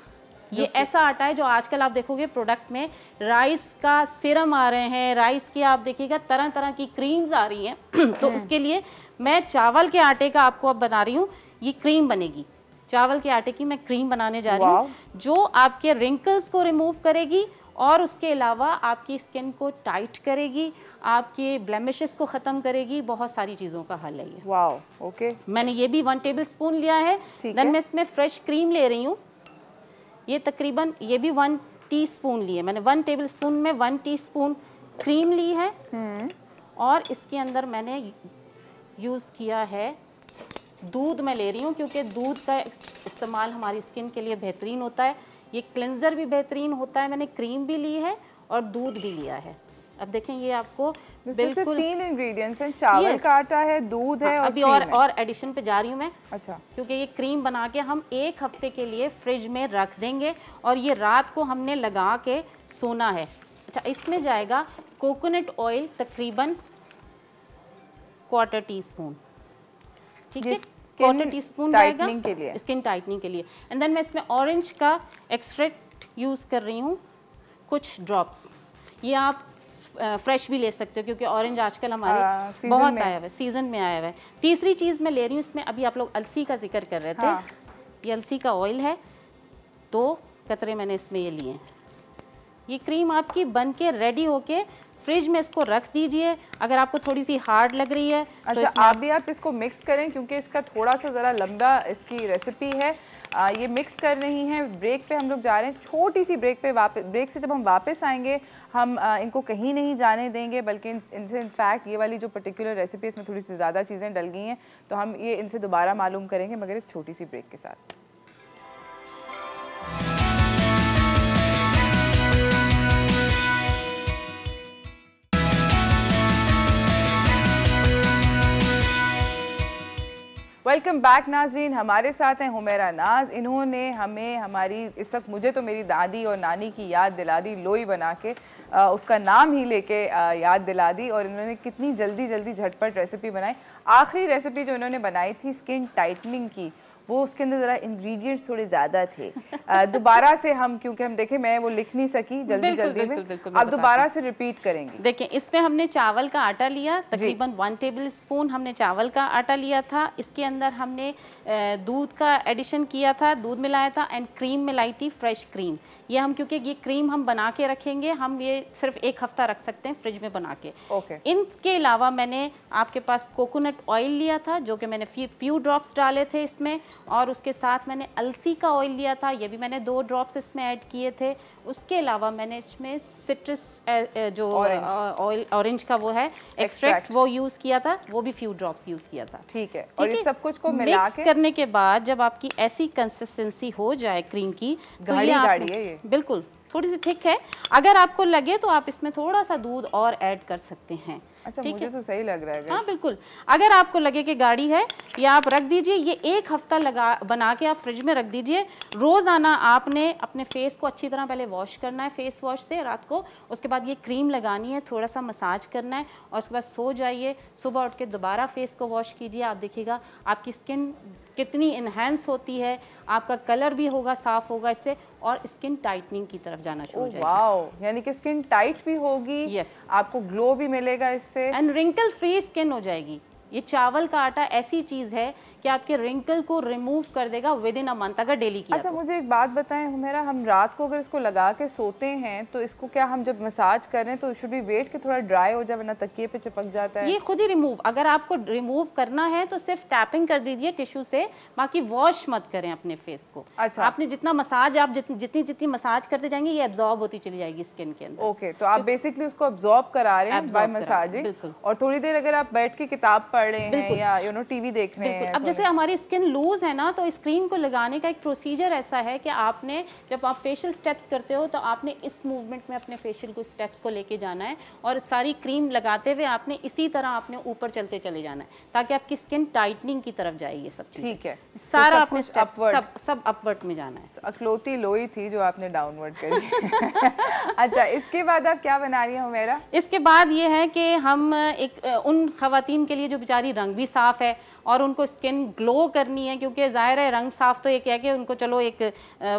ये ऐसा आटा है जो आजकल आप देखोगे प्रोडक्ट में राइस का सिरम आ रहे हैं, राइस की आप देखिएगा तरह तरह की क्रीम्स आ रही हैं। तो उसके लिए मैं चावल के आटे का आपको अब बना रही हूँ, ये क्रीम बनेगी। चावल के आटे की मैं क्रीम बनाने जा रही हूँ जो आपके रिंकल्स को रिमूव करेगी और उसके अलावा आपकी स्किन को टाइट करेगी, आपके ब्लेमिशेस को ख़त्म करेगी, बहुत सारी चीज़ों का हल है ये। Wow, okay. मैंने ये भी 1 टेबलस्पून लिया है। देन मैं इसमें फ्रेश क्रीम ले रही हूँ, ये तकरीबन ये भी 1 टीस्पून ली है मैंने। 1 टेबलस्पून में 1 टीस्पून क्रीम ली है और इसके अंदर मैंने यूज़ किया है दूध मैं ले रही हूँ क्योंकि दूध का इस्तेमाल हमारी स्किन के लिए बेहतरीन होता है, ये क्लेंजर भी बेहतरीन होता है। मैंने क्रीम भी ली है और दूध भी लिया है। अब देखें ये आपको बिल्कुल 3 इंग्रेडिएंट्स हैं, चावल का आटा है, दूध है और अभी और एडिशन पे जा रही हूँ मैं। अच्छा, क्योंकि ये क्रीम बना के हम 1 हफ्ते के लिए फ्रिज में रख देंगे और ये रात को हमने लगा के सोना है। अच्छा, इसमें जाएगा कोकोनट ऑयल तकरीबन 1/4 टीस्पून। ठीक है, 1/4 टीस्पून जाएगा स्किन टाइटनिंग के लिए। एंड देन मैं इसमें ऑरेंज का एक्सट्रैक्ट यूज़ कर रही हूँ, कुछ ड्रॉप्स। ये आप फ्रेश भी ले सकते हो क्योंकि ऑरेंज आजकल हमारे बहुत आया हुआ है, सीजन में आया हुआ है। तीसरी चीज़ मैं ले रही हूँ इसमें, अभी आप लोग अलसी का जिक्र कर रहे थे, ये अलसी का ऑयल है, 2 कतरे मैंने इसमें ये लिए। ये क्रीम आपकी बन के रेडी होके फ्रिज में इसको रख दीजिए। अगर आपको थोड़ी सी हार्ड लग रही है तो आप इसको मिक्स करें क्योंकि इसका थोड़ा सा ज़रा लंबा इसकी रेसिपी है। ये मिक्स कर रही हैं। ब्रेक पे हम लोग जा रहे हैं, छोटी सी ब्रेक पे। ब्रेक से जब हम वापस आएंगे हम इनको कहीं नहीं जाने देंगे, बल्कि इनसे इनफैक्ट ये वाली जो पर्टिकुलर रेसिपी इसमें थोड़ी सी ज़्यादा चीज़ें डल गई हैं तो हम ये इनसे दोबारा मालूम करेंगे मगर इस छोटी सी ब्रेक के साथ। वेलकम बैक नाज़रीन, हमारे साथ हैं हुमैरा नाज। इन्होंने हमें हमारी इस वक्त मुझे तो मेरी दादी और नानी की याद दिला दी, लोई बना के उसका नाम ही लेके याद दिला दी। और इन्होंने कितनी जल्दी जल्दी झटपट रेसिपी बनाई। आखिरी रेसिपी जो इन्होंने बनाई थी स्किन टाइटनिंग की, वो उसके अंदर ज़रा इंग्रेडिएंट्स थोड़े ज़्यादा थे। दोबारा से हम, क्योंकि हम देखें मैं वो लिख नहीं सकी जल्दी में, अब दोबारा से रिपीट करेंगे। देखिए, इसमें हमने चावल का आटा लिया, तकरीबन 1 टेबल स्पून हमने चावल का आटा लिया था। इसके अंदर हमने दूध का एडिशन किया था, दूध मिलाया था एंड क्रीम मिलाई थी, फ्रेश क्रीम। ये हम, क्योंकि ये क्रीम हम बना के रखेंगे, हम ये सिर्फ 1 हफ्ता रख सकते हैं फ्रिज में बना के। इनके अलावा मैंने आपके पास कोकोनट ऑयल लिया था, जो कि मैंने फ्यू ड्रॉप्स डाले थे इसमें, और उसके साथ मैंने अलसी का ऑयल लिया था, ये भी मैंने 2 ड्रॉप्स इसमें ऐड किए थे। उसके अलावा मैंने इसमें सिट्रस जो ऑयल ऑरेंज का वो है एक्सट्रैक्ट, वो यूज़ किया था, वो भी फ्यू ड्रॉप्स यूज़ किया था। ठीक है। और ये सब कुछ को मिला के करने के बाद जब आपकी ऐसी कंसिस्टेंसी हो जाए क्रीम की, तो गाढ़ी है ये, बिल्कुल थोड़ी सी थिक है। अगर आपको लगे तो आप इसमें थोड़ा सा दूध और ऐड कर सकते हैं। अच्छा, मुझे तो सही लग रहा है। हाँ बिल्कुल, अगर आपको लगे कि गाढ़ी है, या आप रख दीजिए। ये 1 हफ्ता बना के आप फ्रिज में रख दीजिए। रोज़ाना आपने अपने फेस को अच्छी तरह पहले वॉश करना है फेस वॉश से रात को। उसके बाद ये क्रीम लगानी है, थोड़ा सा मसाज करना है, और उसके बाद सो जाइए। सुबह उठ के दोबारा फेस को वॉश कीजिए। आप देखिएगा आपकी स्किन कितनी इन्हेंस होती है, आपका कलर भी होगा, साफ होगा इससे, और स्किन टाइटनिंग की तरफ जाना शुरू हो जाएगी। वाओ, यानी कि स्किन टाइट भी होगी, यस, आपको ग्लो भी मिलेगा इससे, एंड रिंकल फ्री स्किन हो जाएगी। ये चावल का आटा ऐसी चीज़ है कि आपके रिंकल को रिमूव कर देगा विद इन अ मंथ, अगर डेली किया। अच्छा, मुझे एक बात बताएं हुमैरा, हम रात को अगर इसको लगा के सोते हैं तो इसको क्या हम जब मसाज करें तो शुड बी वेट के थोड़ा ड्राई हो जाए, वरना तकिए पे चिपक जाता है? ये खुद ही रिमूव, अगर आपको रिमूव करना है तो सिर्फ टैपिंग कर दीजिए टिश्यू से, बाकी वॉश मत करें अपने फेस को। अच्छा, आपने जितना मसाज, आप जितनी मसाज करते जाएंगे, ये एब्जॉर्ब होती चली जाएगी स्किन के अंदर। ओके, तो आप बेसिकली उसको एब्जॉर्ब करा रहे हैं बाय मसाजिंग। और थोड़ी देर अगर आप बैठ के किताब पढ़ रहे हैं या टीवी देख रहे हैं, अब जैसे हमारी स्किन लूज है ना, तो इस क्रीम को लगाने का एक प्रोसीजर ऐसा है कि आपने, जब आप फेशियल स्टेप्स करते हो, तो आपने इस मूवमेंट में अपने फेशियल को स्टेप्स को लेके जाना है, और सारी क्रीम लगाते हुए आपने इसी तरह आपने ऊपर चलते चले जाना है, ताकि आपकी स्किन टाइटनिंग की तरफ जाए। ये सब चीज़, ठीक है, सारा तो आपने सब अपवर्ड में जाना है। अखलौती लोई थी जो आपने डाउनवर्ड करी। अच्छा, इसके बाद आप क्या बना रही हैं हुमैरा? इसके बाद ये है कि हम एक उन खवातीन के लिए जो बेचारी रंग भी साफ है और उनको स्किन ग्लो करनी है, क्योंकि ज़ाहिर है रंग साफ तो ये क्या कि उनको चलो एक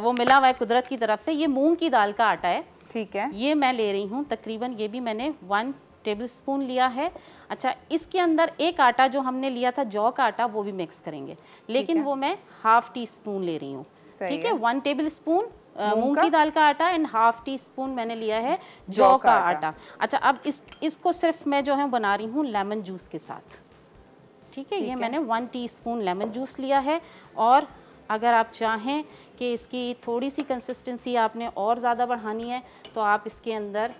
वो मिला हुआ है कुदरत की तरफ से। ये मूंग की दाल का आटा है, ठीक है, ये मैं ले रही हूँ तकरीबन, ये भी मैंने 1 टेबल स्पून लिया है। अच्छा, इसके अंदर एक आटा जो हमने लिया था जौ का आटा, वो भी मिक्स करेंगे, लेकिन वो मैं 1/2 टीस्पून ले रही हूँ, ठीक है। 1 टेबल स्पून मूंग की दाल का आटा एंड 1/2 टीस्पून मैंने लिया है जौ का आटा। अच्छा, अब इसको सिर्फ मैं जो है बना रही हूँ लेमन जूस के साथ, ठीक है। ये मैंने 1 टीस्पून लेमन जूस लिया है, और अगर आप चाहें कि इसकी थोड़ी सी कंसिस्टेंसी आपने और ज़्यादा बढ़ानी है, तो आप इसके अंदर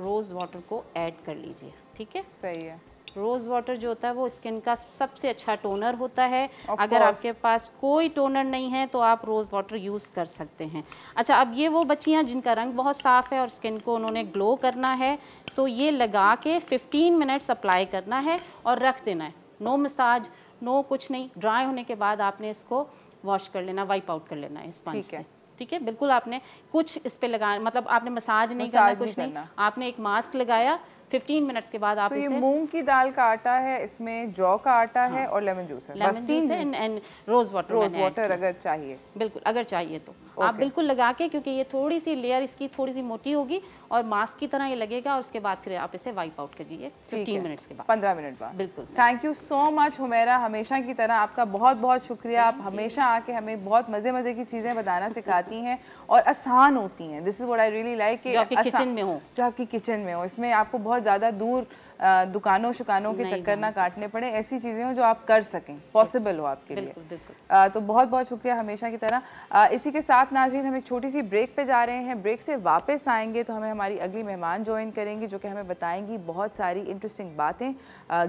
रोज़ वाटर को ऐड कर लीजिए, ठीक है। सही है। रोज़ वाटर जो होता है वो स्किन का सबसे अच्छा टोनर होता है। अगर आपके पास कोई टोनर नहीं है तो आप रोज़ वाटर यूज़ कर सकते हैं। अच्छा, अब ये वो बच्चियाँ जिनका रंग बहुत साफ़ है और स्किन को उन्होंने ग्लो करना है, तो ये लगा के 15 मिनट्स अप्लाई करना है और रख देना है। नो मसाज, नो कुछ नहीं। ड्राई होने के बाद आपने इसको वॉश कर लेना, वाइप आउट कर लेना है स्पंज से, ठीक है। बिल्कुल आपने कुछ इस पे लगा, मतलब आपने मसाज नहीं करना, कुछ नहीं, आपने एक मास्क लगाया, 15 मिनट्स के बाद आप इसे, ये मूंग की दाल का आटा है, इसमें जौ का आटा है और लेमन जूस है, बस 3 एंड रोज़ वाटर अगर चाहिए, बिल्कुल अगर चाहिए तो आप बिल्कुल लगा के, क्योंकि ये थोड़ी सी लेयर इसकी थोड़ी सी मोटी होगी और मास्क की तरह ये लगेगा, और उसके बाद फिर आप इसे वाइप आउट कीजिए 15 मिनट्स के बाद, 15 मिनट बाद। बिल्कुल। Thank you so much Humaira, हमेशा की तरह आपका बहुत बहुत शुक्रिया। आप हमेशा आके हमें बहुत मज़े की चीज़ें बताना सिखाती हैं और आसान होती हैं। This is what I really like, जो आपकी किचन में हो, जो आपकी किचन में हो, इसमें आपको बहुत ज़्यादा दूर दुकानों शुकानों के चक्कर ना काटने पड़े, ऐसी चीज़ें हो जो आप कर सकें, पॉसिबल हो आपके लिए। तो बहुत बहुत शुक्रिया हमेशा की तरह। इसी के साथ नाज़रीन, हम एक छोटी सी ब्रेक पे जा रहे हैं। ब्रेक से वापस आएंगे तो हमें हमारी अगली मेहमान ज्वाइन करेंगी, जो कि हमें बताएंगी बहुत सारी इंटरेस्टिंग बातें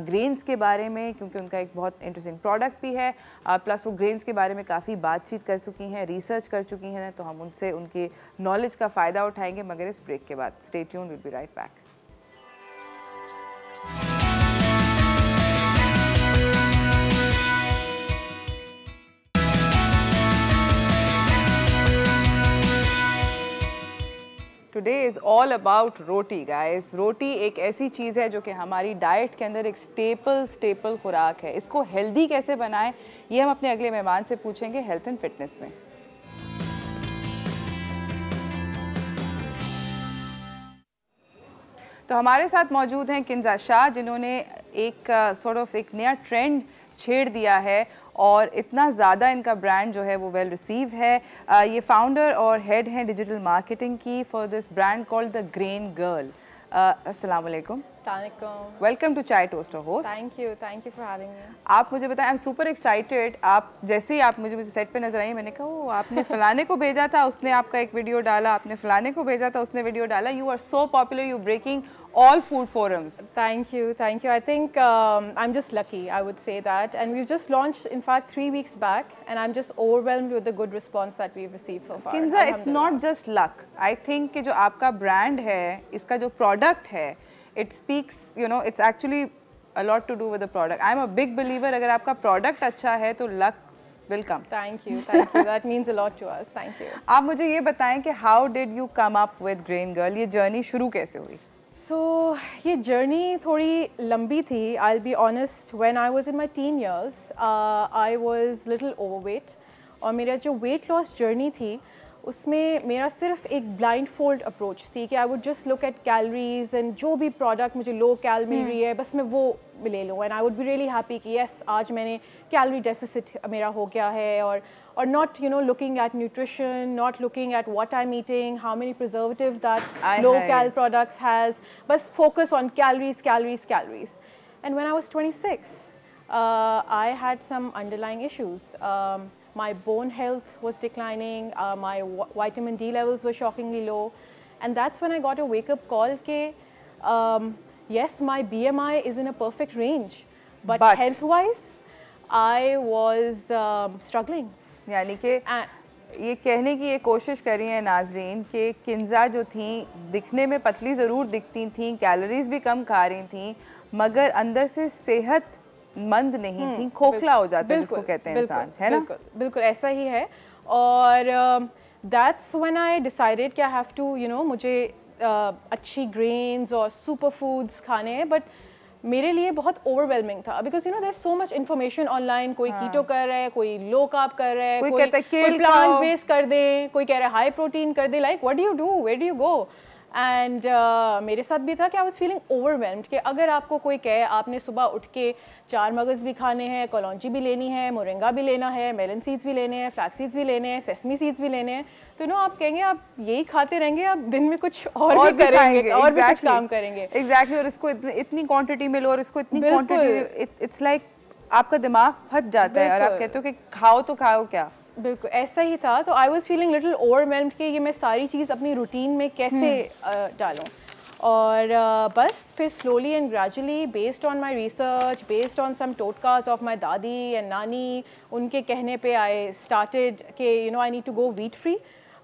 ग्रेन्स के बारे में, क्योंकि उनका एक बहुत इंटरेस्टिंग प्रोडक्ट भी है, प्लस वो ग्रेन्स के बारे में काफ़ी बातचीत कर चुकी हैं, रिसर्च कर चुकी हैं, तो हम उनसे उनके नॉलेज का फ़ायदा उठाएंगे, मगर इस ब्रेक के बाद। Stay tuned, will be right back. Today is all about roti guys. रोटी एक ऐसी चीज़ है जो कि हमारी डाइट के अंदर एक स्टेपल खुराक है। इसको हेल्दी कैसे बनाएं ये हम अपने अगले मेहमान से पूछेंगे हेल्थ एंड फिटनेस में। तो हमारे साथ मौजूद हैं किंजा शाह, जिन्होंने एक एक नया ट्रेंड छेड़ दिया है और इतना ज़्यादा इनका ब्रांड जो है वो वेल रिसीव है। ये फाउंडर और हेड हैं डिजिटल मार्केटिंग की for this brand called the grain girl. अस्सलाम वालेकुम। वेलकम टू चाय toaster host. Thank you for having me. आप मुझे बताएं, आई एम सुपर एक्साइटेड। आप जैसे ही आप मुझे सेट पे नजर आई, मैंने कहा ओ आपने फलाने को भेजा था, उसने आपका एक वीडियो डाला, आपने फलाने को भेजा था, उसने वीडियो डाला। You are so popular, you breaking all food forums. Thank you. I think I'm just lucky, I would say that. And we've just launched, in fact, 3 weeks back, and I'm just overwhelmed with the good response that we've received so far. Kinza, it's not just luck. I think कि जो आपका brand है, इसका जो product है, it speaks, you know, it's actually a lot to do with the product. I'm a big believer, अगर आपका product अच्छा है तो luck will come. Thank you. That means a lot to us. Thank you. आप मुझे ये बताएं कि how did you come up with Grain Girl? ये journey शुरू कैसे हुई? So, ये journey थोड़ी लंबी थी. I'll be honest, when I was in my teen years, I was little overweight. और मेरा जो weight loss journey थी, उसमें मेरा सिर्फ एक blindfold approach थी कि I would just look at calories and जो भी product मुझे low cal मिल रही है, बस मैं वो ले लूँ. And I would be really happy कि yes, आज मैंने calorie deficit मेरा हो गया है. Or not, you know, looking at nutrition, not looking at what I'm eating, how many preservatives that low-cal products has, but focus on calories. And when I was 26, I had some underlying issues. My bone health was declining, my vitamin D levels were shockingly low, and that's when I got a wake-up call that, yes, my BMI is in a perfect range, but health-wise, I was struggling. यानी कि ये कहने की ये कोशिश करी है नाजरीन कि किंजा जो थी दिखने में पतली ज़रूर दिखती थी, कैलोरीज भी कम खा रही थी, मगर अंदर से सेहतमंद नहीं थी, खोखला हो जाता है जिसको कहते हैं इंसान, है ना? बिल्कुल ऐसा ही है। और that's when I decided कि I have to, you know, मुझे अच्छी ग्रेन्स और सुपर फूड्स खाने हैं, बट मेरे लिए बहुत ओवरवेलमिंग था because you know there is so much information online. कोई कीटो कर रहा है, कोई लो कार्ब कर रहा है, कोई प्लांट बेस्ड कर दे, कोई कह रहा है हाई प्रोटीन कर दे. Like what do you do, where do you go? And मेरे साथ भी था कि आई वाज फीलिंग ओवरवेल्म्ड कि अगर आपको कोई कहे आपने सुबह उठ के 4 मगज़ भी खाने हैं, कलौंजी भी लेनी है, मोरिंगा भी लेना है, मेलन सीड्स भी लेने हैं, फ्लैक्स सीड्स भी लेने हैं, सेसमी सीड्स भी लेने हैं, तो नो आप कहेंगे आप यही खाते रहेंगे, आप दिन में कुछ और भी करेंगे और भी कुछ काम करेंगे. एग्जैक्टली. और इसको इतनी क्वांटिटी में लो और इसको इतनी क्वांटिटी, इट्स लाइक आपका दिमाग फट जाता है और आप कहते हो कि खाओ तो खाओ क्या. बिल्कुल ऐसा ही था. तो I was feeling little overwhelmed कि ये मैं सारी चीज़ अपनी रूटीन में कैसे डालूँ. और बस फिर slowly and gradually based on my research, based on some टोटकाज of my dadi and nani, उनके कहने पे आई स्टार्टेड कि you know I need to go wheat free.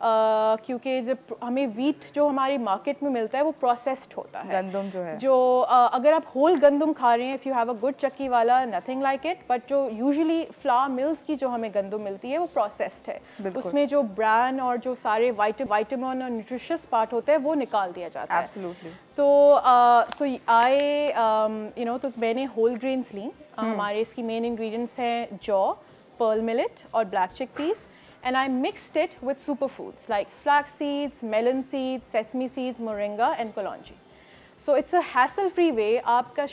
क्योंकि जब हमें वीट जो हमारी मार्केट में मिलता है वो प्रोसेस्ड होता है. गंदम जो है, जो अगर आप होल गंदम खा रहे हैं, if you have a good चक्की वाला, नथिंग लाइक इट. बट जो यूजुअली फ्लावर मिल्स की जो हमें गंदम मिलती है वो प्रोसेस्ड है. उसमें जो ब्रांड और जो सारे विटामिन और न्यूट्रिशियस पार्ट होते हैं वो निकाल दिया जाता है. एब्सोल्युटली. तो सो आई यू नो तो मैंने होल ग्रेन्स ली. हमारे इसकी मेन इंग्रेडिएंट्स हैं जौ, पर्ल मिलेट और black chickpeas. And I mixed it with superfoods like flax seeds, melon seeds, sesame seeds, moringa and kalonji. So it's a hassle-free way. आपका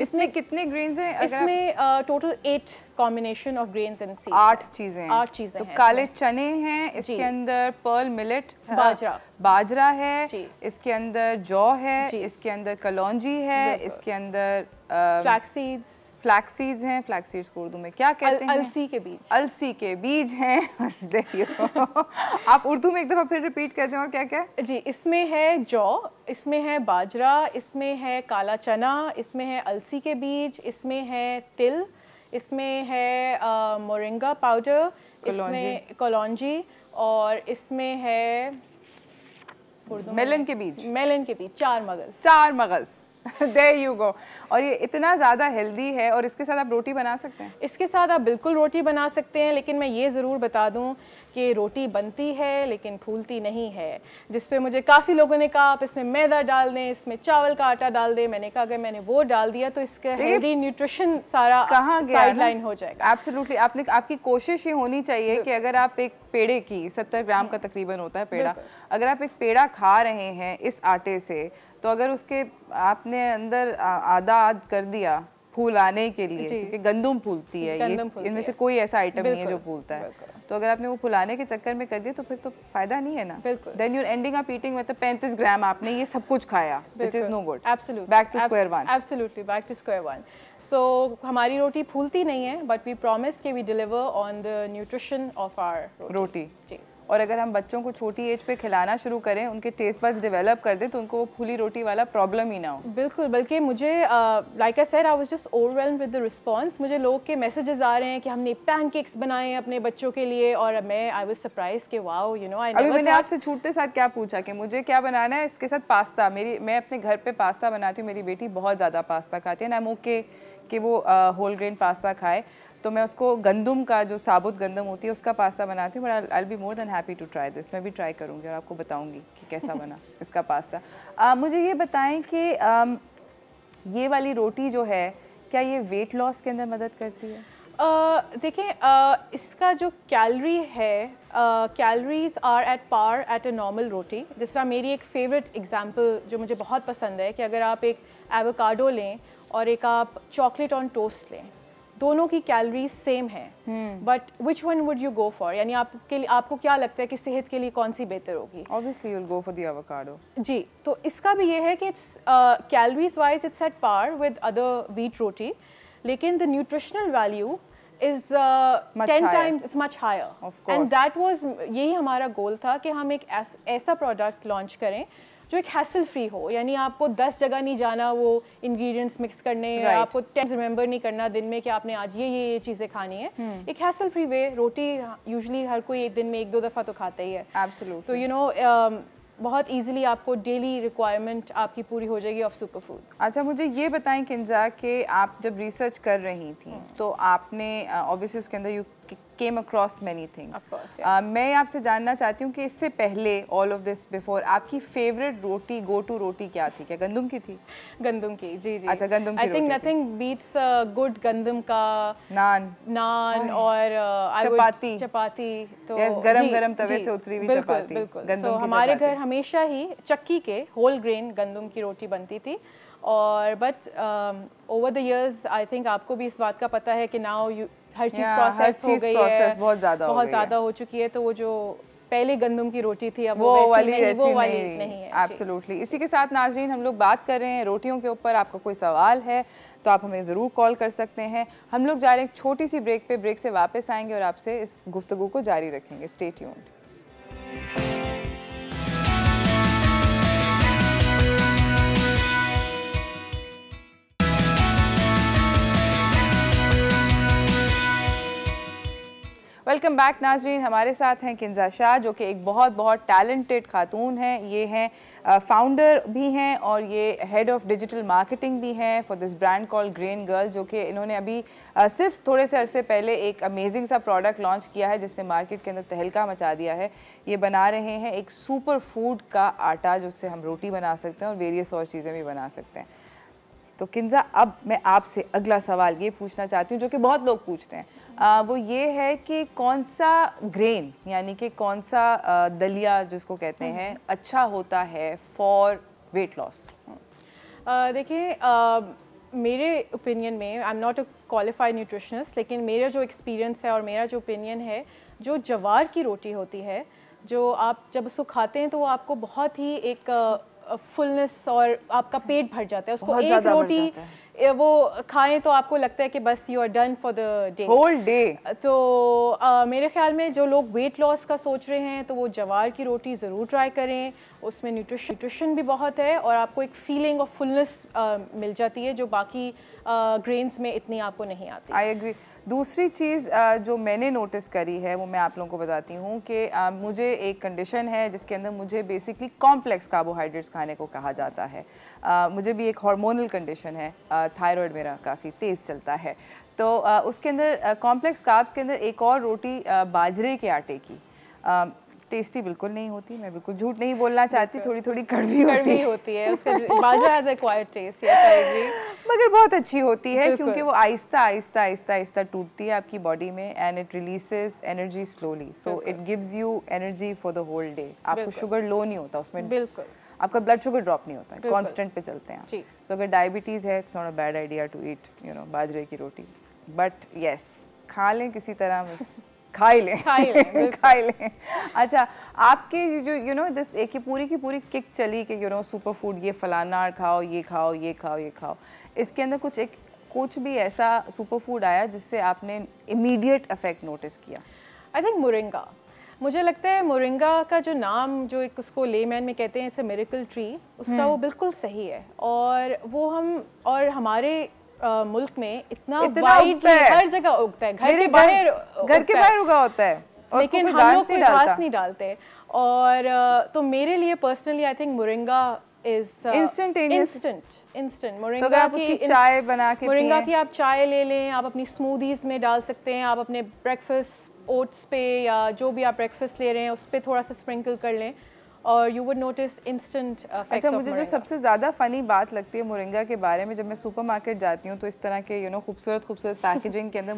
इसमें कितने grains हैं? इसमें total 8 combination of grains and seeds. 8 चीज़ें हैं. 8 चीज़ें हैं. तो काले चने हैं, इसके अंदर pearl millet, बाजरा है, इसके अंदर जौ है, इसके अंदर कलौंजी है, इसके अंदर flax seeds. फ्लैक्स सीड्स हैं. फ्लैक्स सीड्स को उर्दू में क्या कहते हैं? अलसी के बीज. अलसी के बीज हैं. देखिए आप उर्दू में एक दफ़ा फिर रिपीट करते हैं. और क्या क्या जी? इसमें है जौ, इसमें है बाजरा, इसमें है काला चना, इसमें है अलसी के बीज, इसमें है तिल, इसमें है मोरिंगा पाउडर, इसमें कलौंजी और इसमें है मेलन के बीज. 4 मगज़. 4 मगज़. There you go. और ये इतना ज़्यादा हेल्दी है और इसके साथ आप रोटी बना सकते हैं। इसके साथ आप बिल्कुल रोटी बना सकते हैं, लेकिन मैं ये ज़रूर बता दूं कि रोटी बनती है लेकिन फूलती नहीं है, जिस पे मुझे काफ़ी लोगों ने कहा आप इसमें मैदा डाल दें, इसमें चावल का आटा डाल दें। मैंने कहा अगर मैंने वो डाल दिया तो इसका हेल्दी न्यूट्रिशन सारा साइडलाइन हो जाएगा। एब्सोल्युटली। आपकी कोशिश ये होनी चाहिए कि अगर आप एक पेड़े की 70 ग्राम का तकरीबन होता है पेड़ा, अगर आप एक पेड़ा खा रहे हैं इस आटे से, तो अगर उसके आपने अंदर आधा कर दिया फूल आने के लिए, क्योंकि गंदम फूलती है, ये इनमें से कोई ऐसा आइटम नहीं है जो फूलता है, तो अगर आपने वो फुलाने के चक्कर में कर दिया तो फिर तो फायदा नहीं है ना। Then you are ending up eating मतलब 35 ग्राम आपने ये सब कुछ खाया, which is no good. Absolutely back to square one. Absolutely back to square one. So हमारी रोटी फूलती नहीं है, बट वी प्रॉमिस कि we deliver on the nutrition of our roti. जी। और अगर हम बच्चों को छोटी एज पे खिलाना शुरू करें, उनके टेस्ट बड्स डेवलप कर दें, तो उनको फूली रोटी वाला प्रॉब्लम ही ना हो। बिल्कुल, बल्कि मुझे like I said I was just overwhelmed with the response. मुझे लोग के मैसेजेस आ रहे हैं कि हमने पैनकेक्स बनाए हैं अपने बच्चों के लिए, और मैं आई वाज सरप्राइज कि वाओ यू नो आई अभी मैंने आपसे छूटते साथ क्या पूछा कि मुझे क्या बनाना है, इसके साथ पास्ता। मैं अपने घर पे पास्ता बनाती हूँ, मेरी बेटी बहुत ज़्यादा पास्ता खाती है, आई एम ओके कि वो होल ग्रेन पास्ता खाए, तो मैं उसको गंदम का जो साबुत गंदम होती है उसका पास्ता बनाती हूँ। But I be more than happy to try this. मैं भी ट्राई करूँगी और आपको बताऊँगी कि कैसा बना इसका पास्ता। मुझे ये बताएं कि ये वाली रोटी जो है, क्या ये वेट लॉस के अंदर मदद करती है? देखिए, इसका जो कैलोरी है, calories are at par at a normal roti. जिस तरह मेरी एक फेवरेट एग्जांपल जो मुझे बहुत पसंद है कि अगर आप एक एवोकाडो लें और एक आप चॉकलेट ऑन टोस्ट लें, दोनों की कैलोरीज सेम है, but which one would you go for? यानी आपको क्या लगता है कि सेहत के लिए कौन सी बेहतर होगी? Obviously you will go for the avocado. जी, तो इसका भी ये है कि it's calories wise it's at par with other wheat roti, लेकिन the nutritional value is 10 times it's much higher, and that was यही हमारा गोल था कि हम एक ऐसा प्रोडक्ट लॉन्च करें जो एक हैसल फ्री हो। यानी आपको 10 जगह नहीं जाना वो इंग्रेडिएंट्स मिक्स करने, आपको 10 रिमेंबर नहीं करना दिन में कि आपने आज ये चीज़ें खानी है। एक हैसल फ्री वे। रोटी यूजुअली हर कोई एक दिन में 1-2 दफ़ा तो खाता ही है। एब्सोल्युटली। तो यू नो बहुत इजीली आपको डेली रिक्वायरमेंट आपकी पूरी हो जाएगी ऑफ सुपर फूड्स। अच्छा, मुझे ये बताएं किंजा कि आप जब रिसर्च कर रही थी तो आपने ऑब्वियसली उसके अंदर you came across many things. मैं आपसे जानना चाहती हूँ कि इससे पहले, ऑल ऑफ दिस बिफोर, आपकी फेवरेट रोटी, गो टू रोटी क्या थी? क्या गंदम की थी? गंदम की, जी जी। अच्छा, गंदम की। I think nothing beats good गंदम का नान और चपाती। तो गरम तवे से उतरी हुई चपाती। बिल्कुल। हमारे घर हमेशा ही चक्की के होल ग्रेन गंदम की रोटी बनती थी। और but over the years I think आपको भी इस बात का पता है कि नाउ हर चीज़ प्रोसेस हो गई है, बहुत ज़्यादा हो चुकी है। तो वो जो पहले गंदम की रोटी थी अब वो वाली नहीं है। एब्सोल्युटली। इसी के साथ नाजरीन, हम लोग बात कर रहे हैं रोटियों के ऊपर। आपका कोई सवाल है तो आप हमें ज़रूर कॉल कर सकते हैं। हम लोग जा रहे हैं एक छोटी सी ब्रेक पे, ब्रेक से वापस आएंगे और आपसे इस गुफ्तगू को जारी रखेंगे। Stay tuned. वेलकम बैक नाजरीन। हमारे साथ हैं किंजा शाह, जो कि एक बहुत टैलेंटेड खातून हैं। ये हैं फाउंडर भी हैं और ये हेड ऑफ डिजिटल मार्केटिंग भी हैं for this brand called grain girl, जो कि इन्होंने अभी सिर्फ थोड़े से अरसे पहले एक अमेजिंग सा प्रोडक्ट लॉन्च किया है जिसने मार्केट के अंदर तहलका मचा दिया है। ये बना रहे हैं एक सुपर फूड का आटा जिससे हम रोटी बना सकते हैं और वेरियस और चीज़ें भी बना सकते हैं। तो किंजा, अब मैं आपसे अगला सवाल ये पूछना चाहती हूँ जो कि बहुत लोग पूछते हैं, वो ये है कि कौन सा ग्रेन, यानी कि कौन सा दलिया जिसको कहते हैं, अच्छा होता है फॉर वेट लॉस? देखिए, मेरे ओपिनियन में, I am not a qualified nutritionist, लेकिन मेरा जो एक्सपीरियंस है और मेरा जो ओपिनियन है, जो जवार की रोटी होती है, जो आप जब उसको खाते हैं तो वो आपको बहुत ही एक फुलनेस और आपका पेट भर जाता है। उसको एक रोटी वो खाएं तो आपको लगता है कि बस you are done for the day, whole day. तो मेरे ख्याल में जो लोग वेट लॉस का सोच रहे हैं तो वो जवार की रोटी ज़रूर ट्राई करें। उसमें न्यूट्रिशन भी बहुत है और आपको एक फीलिंग ऑफ फुलनेस मिल जाती है जो बाकी ग्रेन्स में इतनी आपको नहीं आती। I agree. दूसरी चीज़ जो मैंने नोटिस करी है वो मैं आप लोगों को बताती हूँ कि मुझे एक कंडीशन है जिसके अंदर मुझे बेसिकली कॉम्प्लेक्स कार्बोहाइड्रेट्स खाने को कहा जाता है। मुझे भी एक हार्मोनल कंडीशन है, थायराइड मेरा काफ़ी तेज़ चलता है, तो उसके अंदर कॉम्प्लेक्स कार्ब्स के अंदर एक और रोटी बाजरे के आटे की टेस्टी बिल्कुल नहीं होती। मैं बिल्कुल झूठ नहीं बोलना चाहती, थोड़ी थोड़ी कड़वी होती है उसका bajra has a quite taste, yes I agree, मगर बहुत अच्छी होती है क्योंकि वो आहिस्ता आहिस्ता आहिस्ता आहिस्ता टूटती है आपकी बॉडी में and it releases energy slowly, so it gives you energy for the whole day. आपको शुगर लो नहीं होता उसमें, बिल्कुल आपका ब्लड शुगर ड्रॉप नहीं होता, कांस्टेंट पे चलते हैं। सो अगर डायबिटीज़ है it's not a bad idea to eat बाजरे की रोटी, बट यस खा लें किसी तरह, खा ही लें। अच्छा, आपके जो दिस एक पूरी की पूरी किक चली कि सुपर फूड ये फलाना खाओ, ये खाओ, ये खाओ, ये खाओ, इसके अंदर कुछ भी ऐसा सुपर फूड आया जिससे आपने इमीडिएट इफेक्ट नोटिस किया? I think moringa. मुझे लगता है मोरिंगा का जो नाम जो एक उसको लेमैन में कहते हैं इट्स अ मिरेकल ट्री, उसका वो बिल्कुल सही है, और वो हमारे मुल्क में इतना वाइडली हर जगह उगता है, घर के बाहर उगा होता है, लेकिन हम लोग कोई घास नहीं डालते। और तो मेरे लिए personally I think moringa is instant. Moringa तो आप उसकी चाय बना के मोरिंगा की आप चाय ले लें, आप अपनी स्मूदीज में डाल सकते हैं, आप अपने ब्रेकफास्ट ओट्स पे या जो भी आप ब्रेकफास्ट ले रहे हैं उस पर थोड़ा सा स्प्रिंकल कर लें और you would notice instant effects. अच्छा, मुझे जो सबसे ज़्यादा फ़नी बात लगती है मोरिंगा के बारे में, जब मैं सुपरमार्केट जाती हूँ तो इस तरह के खूबसूरत पैकेजिंग के अंदर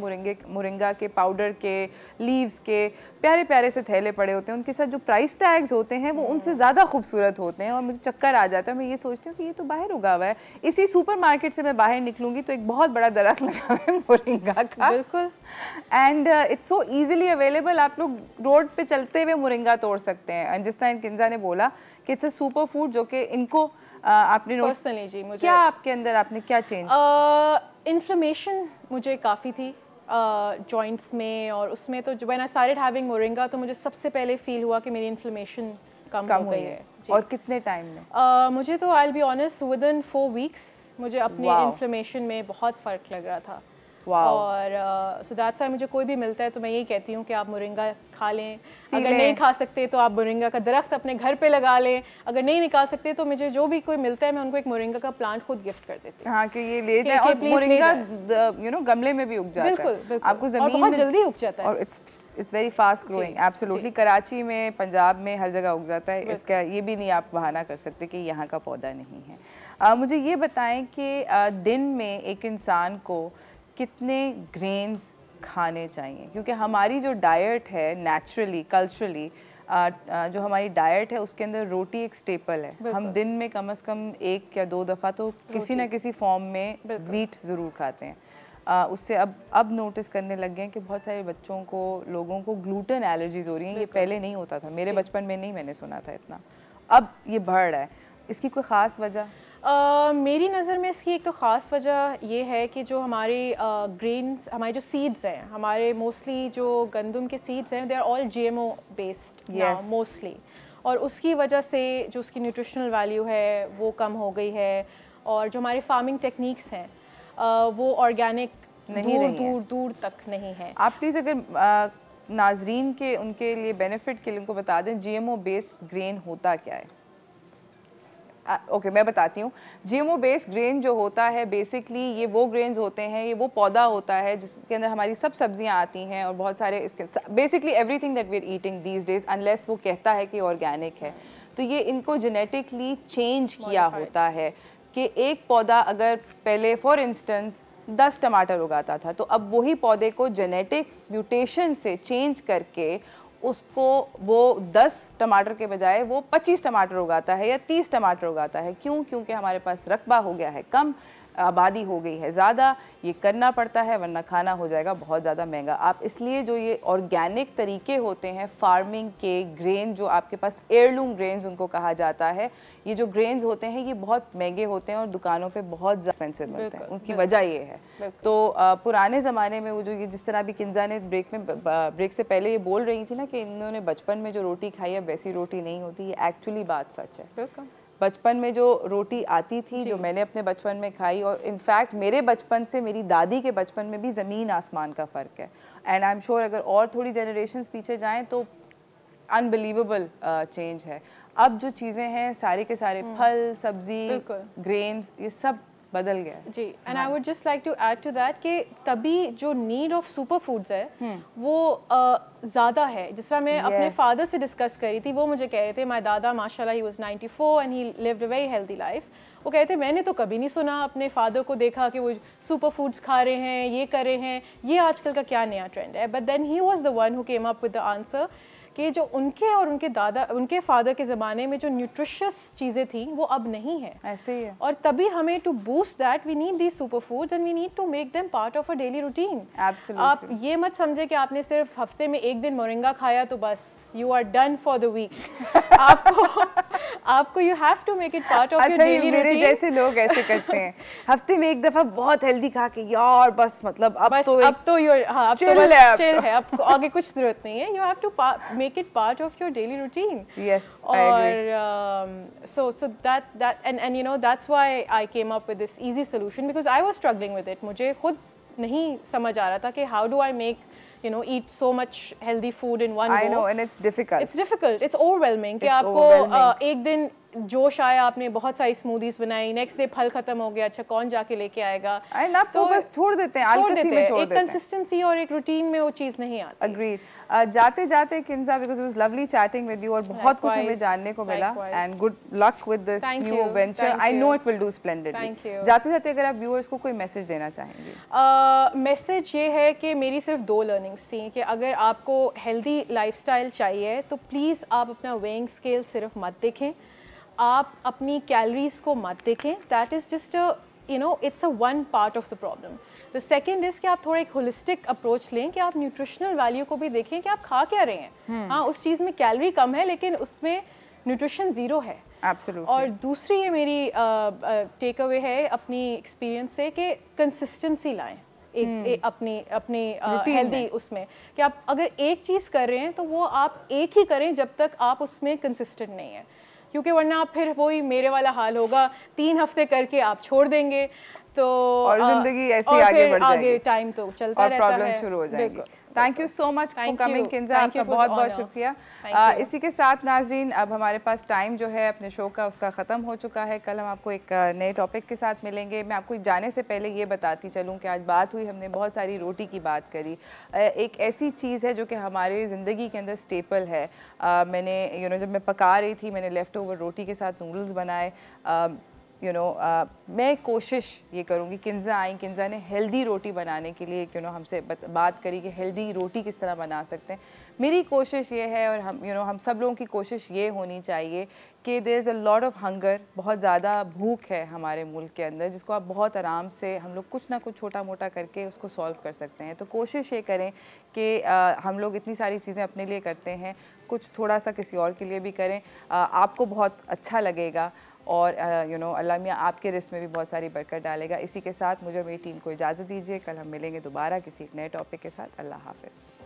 मोरिंगा के पाउडर के, लीव्स के प्यारे प्यारे से थैले पड़े होते हैं, उनके साथ जो प्राइस टैग्स होते हैं वो उनसे ज़्यादा खूबसूरत होते हैं और मुझे चक्कर आ जाता है। मैं ये सोचती हूँ कि ये तो बाहर उगा हुआ है, इसी सुपरमार्केट से मैं बाहर निकलूँगी तो एक बहुत बड़ा दरख्त लगा हुआ है मोरिंगा का, बिल्कुल, and it's so easily available. आप लोग रोड पे चलते हुए मोरिंगा तोड़ सकते हैं। एंड जिस तरह किंजा ने बोला कि इट्स अ सुपर फूड, जो कि इनको आपने पर्सनली जी मुझे क्या आपके अंदर आपने क्या चेंज? इन्फ्लेमेशन मुझे काफ़ी थी जॉइंट्स में, और उसमें तो when I started having moringa तो मुझे सबसे पहले फील हुआ कि मेरी इन्फ्लेमेशन कम हो गई है। और कितने टाइम में? मुझे तो I will be honest within 4 weeks मुझे अपनी इन्फ्लेमेशन में बहुत फ़र्क लग रहा था। और सो दैट्स व्हाई मुझे कोई भी मिलता है तो मैं यही कहती हूँ कि आप मोरिंगा खा लें, अगर नहीं खा सकते तो आप मोरिंगा का दरख्त अपने घर पे लगा लें, अगर नहीं निकाल सकते तो मुझे जो भी कोई मिलता है मैं उनको एक मोरिंगा का प्लांट खुद गिफ्ट कर देती हूँ। हाँ, कि ये ले जाए। और मोरिंगा गमले में भी उग जाता है, बिल्कुल, आपको जमीन बहुत जल्दी उग जाता है और it's very fast growing. Absolutely, Karachi में, पंजाब में हर जगह उग जाता है, इसका ये भी नहीं आप बहाना कर सकते कि यहाँ का पौधा नहीं है। मुझे ये बताएं कि दिन में एक इंसान को कितने ग्रेन्स खाने चाहिए, क्योंकि हमारी जो डाइट है नेचुरली कल्चरली जो हमारी डाइट है उसके अंदर रोटी एक स्टेपल है। हम दिन में कम से कम 1 या 2 दफ़ा तो किसी ना किसी फॉर्म में वीट ज़रूर खाते हैं। उससे अब नोटिस करने लग गए हैं कि बहुत सारे बच्चों को, लोगों को ग्लूटेन एलर्जीज हो रही हैं। ये पहले नहीं होता था, मेरे बचपन में नहीं मैंने सुना था इतना, अब ये बढ़ रहा है। इसकी कोई ख़ास वजह? मेरी नज़र में इसकी एक तो ख़ास वजह ये है कि जो हमारे ग्रेन्स, हमारे जो सीड्स हैं, हमारे मोस्टली जो गंदम के सीड्स हैं, they are all GMO based mostly, और उसकी वजह से जो उसकी न्यूट्रिशनल वैल्यू है वो कम हो गई है, और जो हमारे फार्मिंग टेक्निक्स हैं वो ऑर्गेनिक दूर तक नहीं है। आप प्लीज़ अगर नाजरीन के उनके लिए बेनिफिट के लिए उनको बता दें GMO बेस्ड ग्रेन होता क्या है। ओके, मैं बताती हूँ। GMO बेस्ड ग्रेन जो होता है बेसिकली ये वो ग्रेन्स होते हैं, ये वो पौधा होता है जिसके अंदर हमारी सब सब्जियाँ आती हैं और बहुत सारे इसके basically everything that we are eating these days, unless वो कहता है कि ऑर्गेनिक है, तो ये इनको जेनेटिकली चेंज किया होता है कि एक पौधा अगर पहले फॉर इंस्टेंस 10 टमाटर उगाता था, तो अब वही पौधे को जेनेटिक म्यूटेशन से चेंज करके उसको वो 10 टमाटर के बजाय वो 25 टमाटर उगाता है या 30 टमाटर उगाता है। क्यों? क्योंकि हमारे पास रकबा हो गया है कम, आबादी हो गई है ज़्यादा, ये करना पड़ता है वरना खाना हो जाएगा बहुत ज़्यादा महंगा। आप इसलिए जो ये ऑर्गेनिक तरीके होते हैं फार्मिंग के, ग्रेन जो आपके पास एयरलूम ग्रेन्स उनको कहा जाता है, ये जो ग्रेन्स होते हैं ये बहुत महंगे होते हैं और दुकानों पे बहुत एक्सपेंसिव मिलते हैं। उसकी वजह ये है। तो पुराने ज़माने में वो जो ये जिस तरह भी किंजा ने ब्रेक से पहले ये बोल रही थी ना कि इन्होंने बचपन में जो रोटी खाई है वैसी रोटी नहीं होती, ये एक्चुअली बात सच है। बचपन में जो रोटी आती थी, जो मैंने अपने बचपन में खाई, और इनफैक्ट मेरे बचपन से मेरी दादी के बचपन में भी ज़मीन आसमान का फ़र्क है। एंड आई एम श्योर अगर और थोड़ी जनरेशन्स पीछे जाएं तो अनबिलीवेबल चेंज है। अब जो चीज़ें हैं सारे के सारे फल, सब्जी, ग्रेन्स, ये सब बदल गया जी। And I would just like to add to that कि तभी जो नीड ऑफ सुपर फूड्स है वो ज़्यादा है। जिस तरह मैं अपने फादर से डिस्कस करी थी, वो मुझे कह रहे थे, माय दादा माशाल्लाह he was 94 and he lived a very healthy life. वो कहते मैंने तो कभी नहीं सुना अपने फादर को देखा कि वो सुपर फूड्स खा रहे हैं, ये कर रहे हैं, ये आजकल का क्या नया ट्रेंड है। But then he was the one who came up with the answer कि जो उनके और उनके फादर के ज़माने में जो न्यूट्रिशियस चीज़ें थी वो अब नहीं है, ऐसे ही है। और तभी हमें to boost that we need these super foods and we need to make them part of a daily routine. Absolutely. आप ये मत समझे कि आपने सिर्फ हफ्ते में एक दिन मोरिंगा खाया तो बस you are done for the week. आपको you have to make it part of your daily routine. मेरे जैसे लोग ऐसे करते हैं, हफ्ते में एक दफा बहुत हेल्दी खा के यार बस मतलब अब तो योर अब तो बस चिल है, अब आगे कुछ जरूरत नहीं है। You have to make it part of your daily routine. Yes, और so that and you know that's why I came up with this easy solution because I was struggling with it. मुझे खुद नहीं समझ आ रहा था कि how do I make eat so much healthy food in one go. I know, and it's difficult. It's difficult. It's overwhelming कि आपको एक दिन जोश आया, आपने बहुत सारी स्मूदीज बनाई, नेक्स्ट डे फल खत्म हो गया, अच्छा कौन जाके लेके आएगा, तो बस छोड़ देते हैं, आलसी में छोड़ देते हैं। एक कंसिस्टेंसी और एक रूटीन में वो चीज़ नहीं आती। Agreed. जाते जाते Kinza, because it was lovely chatting with you और बहुत कुछ हमें जानने को मिला, and good luck with this new venture. I know it will do splendidly. Thank you. जाते जाते अगर आप व्यूअर्स को कोई मैसेज देना चाहेंगे? मैसेज ये है कि मेरी सिर्फ 2 लर्निंग्स थी कि अगर आपको हेल्दी लाइफस्टाइल चाहिए तो प्लीज़ आप अपना वेइंग स्केल सिर्फ मत देखें, आप अपनी कैलोरीज को मत देखें। That is just it's a one part of the problem. The second is कि आप थोड़ा एक होलिस्टिक अप्रोच लें कि आप न्यूट्रिशनल वैल्यू को भी देखें कि आप खा क्या रहे हैं। हाँ, उस चीज़ में कैलोरी कम है लेकिन उसमें न्यूट्रिशन ज़ीरो है। Absolutely. और दूसरी ये मेरी टेक अवे है अपनी एक्सपीरियंस से कि कंसिस्टेंसी लाएं अपनी हेल्दी उसमें, कि आप अगर एक चीज़ कर रहे हैं तो वो आप एक ही करें जब तक आप उसमें कंसिस्टेंट नहीं है, क्योंकि वरना आप फिर वही मेरे वाला हाल होगा, 3 हफ्ते करके आप छोड़ देंगे तो और जिंदगी ऐसे आगे बढ़ जाएगी, आगे टाइम तो चलता रहता है, प्रॉब्लम शुरू हो जाएंगी। Thank you so much for coming Kinza, आपका बहुत बहुत शुक्रिया। इसी के साथ नाजरीन अब हमारे पास टाइम जो है अपने शो का उसका ख़त्म हो चुका है। कल हम आपको एक नए टॉपिक के साथ मिलेंगे। मैं आपको जाने से पहले ये बताती चलूँ कि आज बात हुई, हमने बहुत सारी रोटी की बात करी। एक ऐसी चीज़ है जो कि हमारी ज़िंदगी के अंदर स्टेपल है। मैंने जब मैं पका रही थी मैंने लेफ़्ट ओवर रोटी के साथ नूडल्स बनाए। मैं कोशिश ये करूँगी, किंजा ने हेल्दी रोटी बनाने के लिए हमसे बात करी कि हेल्दी रोटी किस तरह बना सकते हैं। मेरी कोशिश ये है और हम सब लोगों की कोशिश ये होनी चाहिए कि there is a lot of hunger, बहुत ज़्यादा भूख है हमारे मुल्क के अंदर, जिसको आप बहुत आराम से हम लोग कुछ ना कुछ छोटा मोटा करके उसको सॉल्व कर सकते हैं। तो कोशिश ये करें कि हम लोग इतनी सारी चीज़ें अपने लिए करते हैं, कुछ थोड़ा सा किसी और के लिए भी करें, आपको बहुत अच्छा लगेगा और अल्लाह मियाँ आपके रिस्क में भी बहुत सारी बरकत डालेगा। इसी के साथ मुझे मेरी टीम को इजाज़त दीजिए, कल हम मिलेंगे दोबारा किसी एक नए टॉपिक के साथ। अल्लाह हाफ़िज़।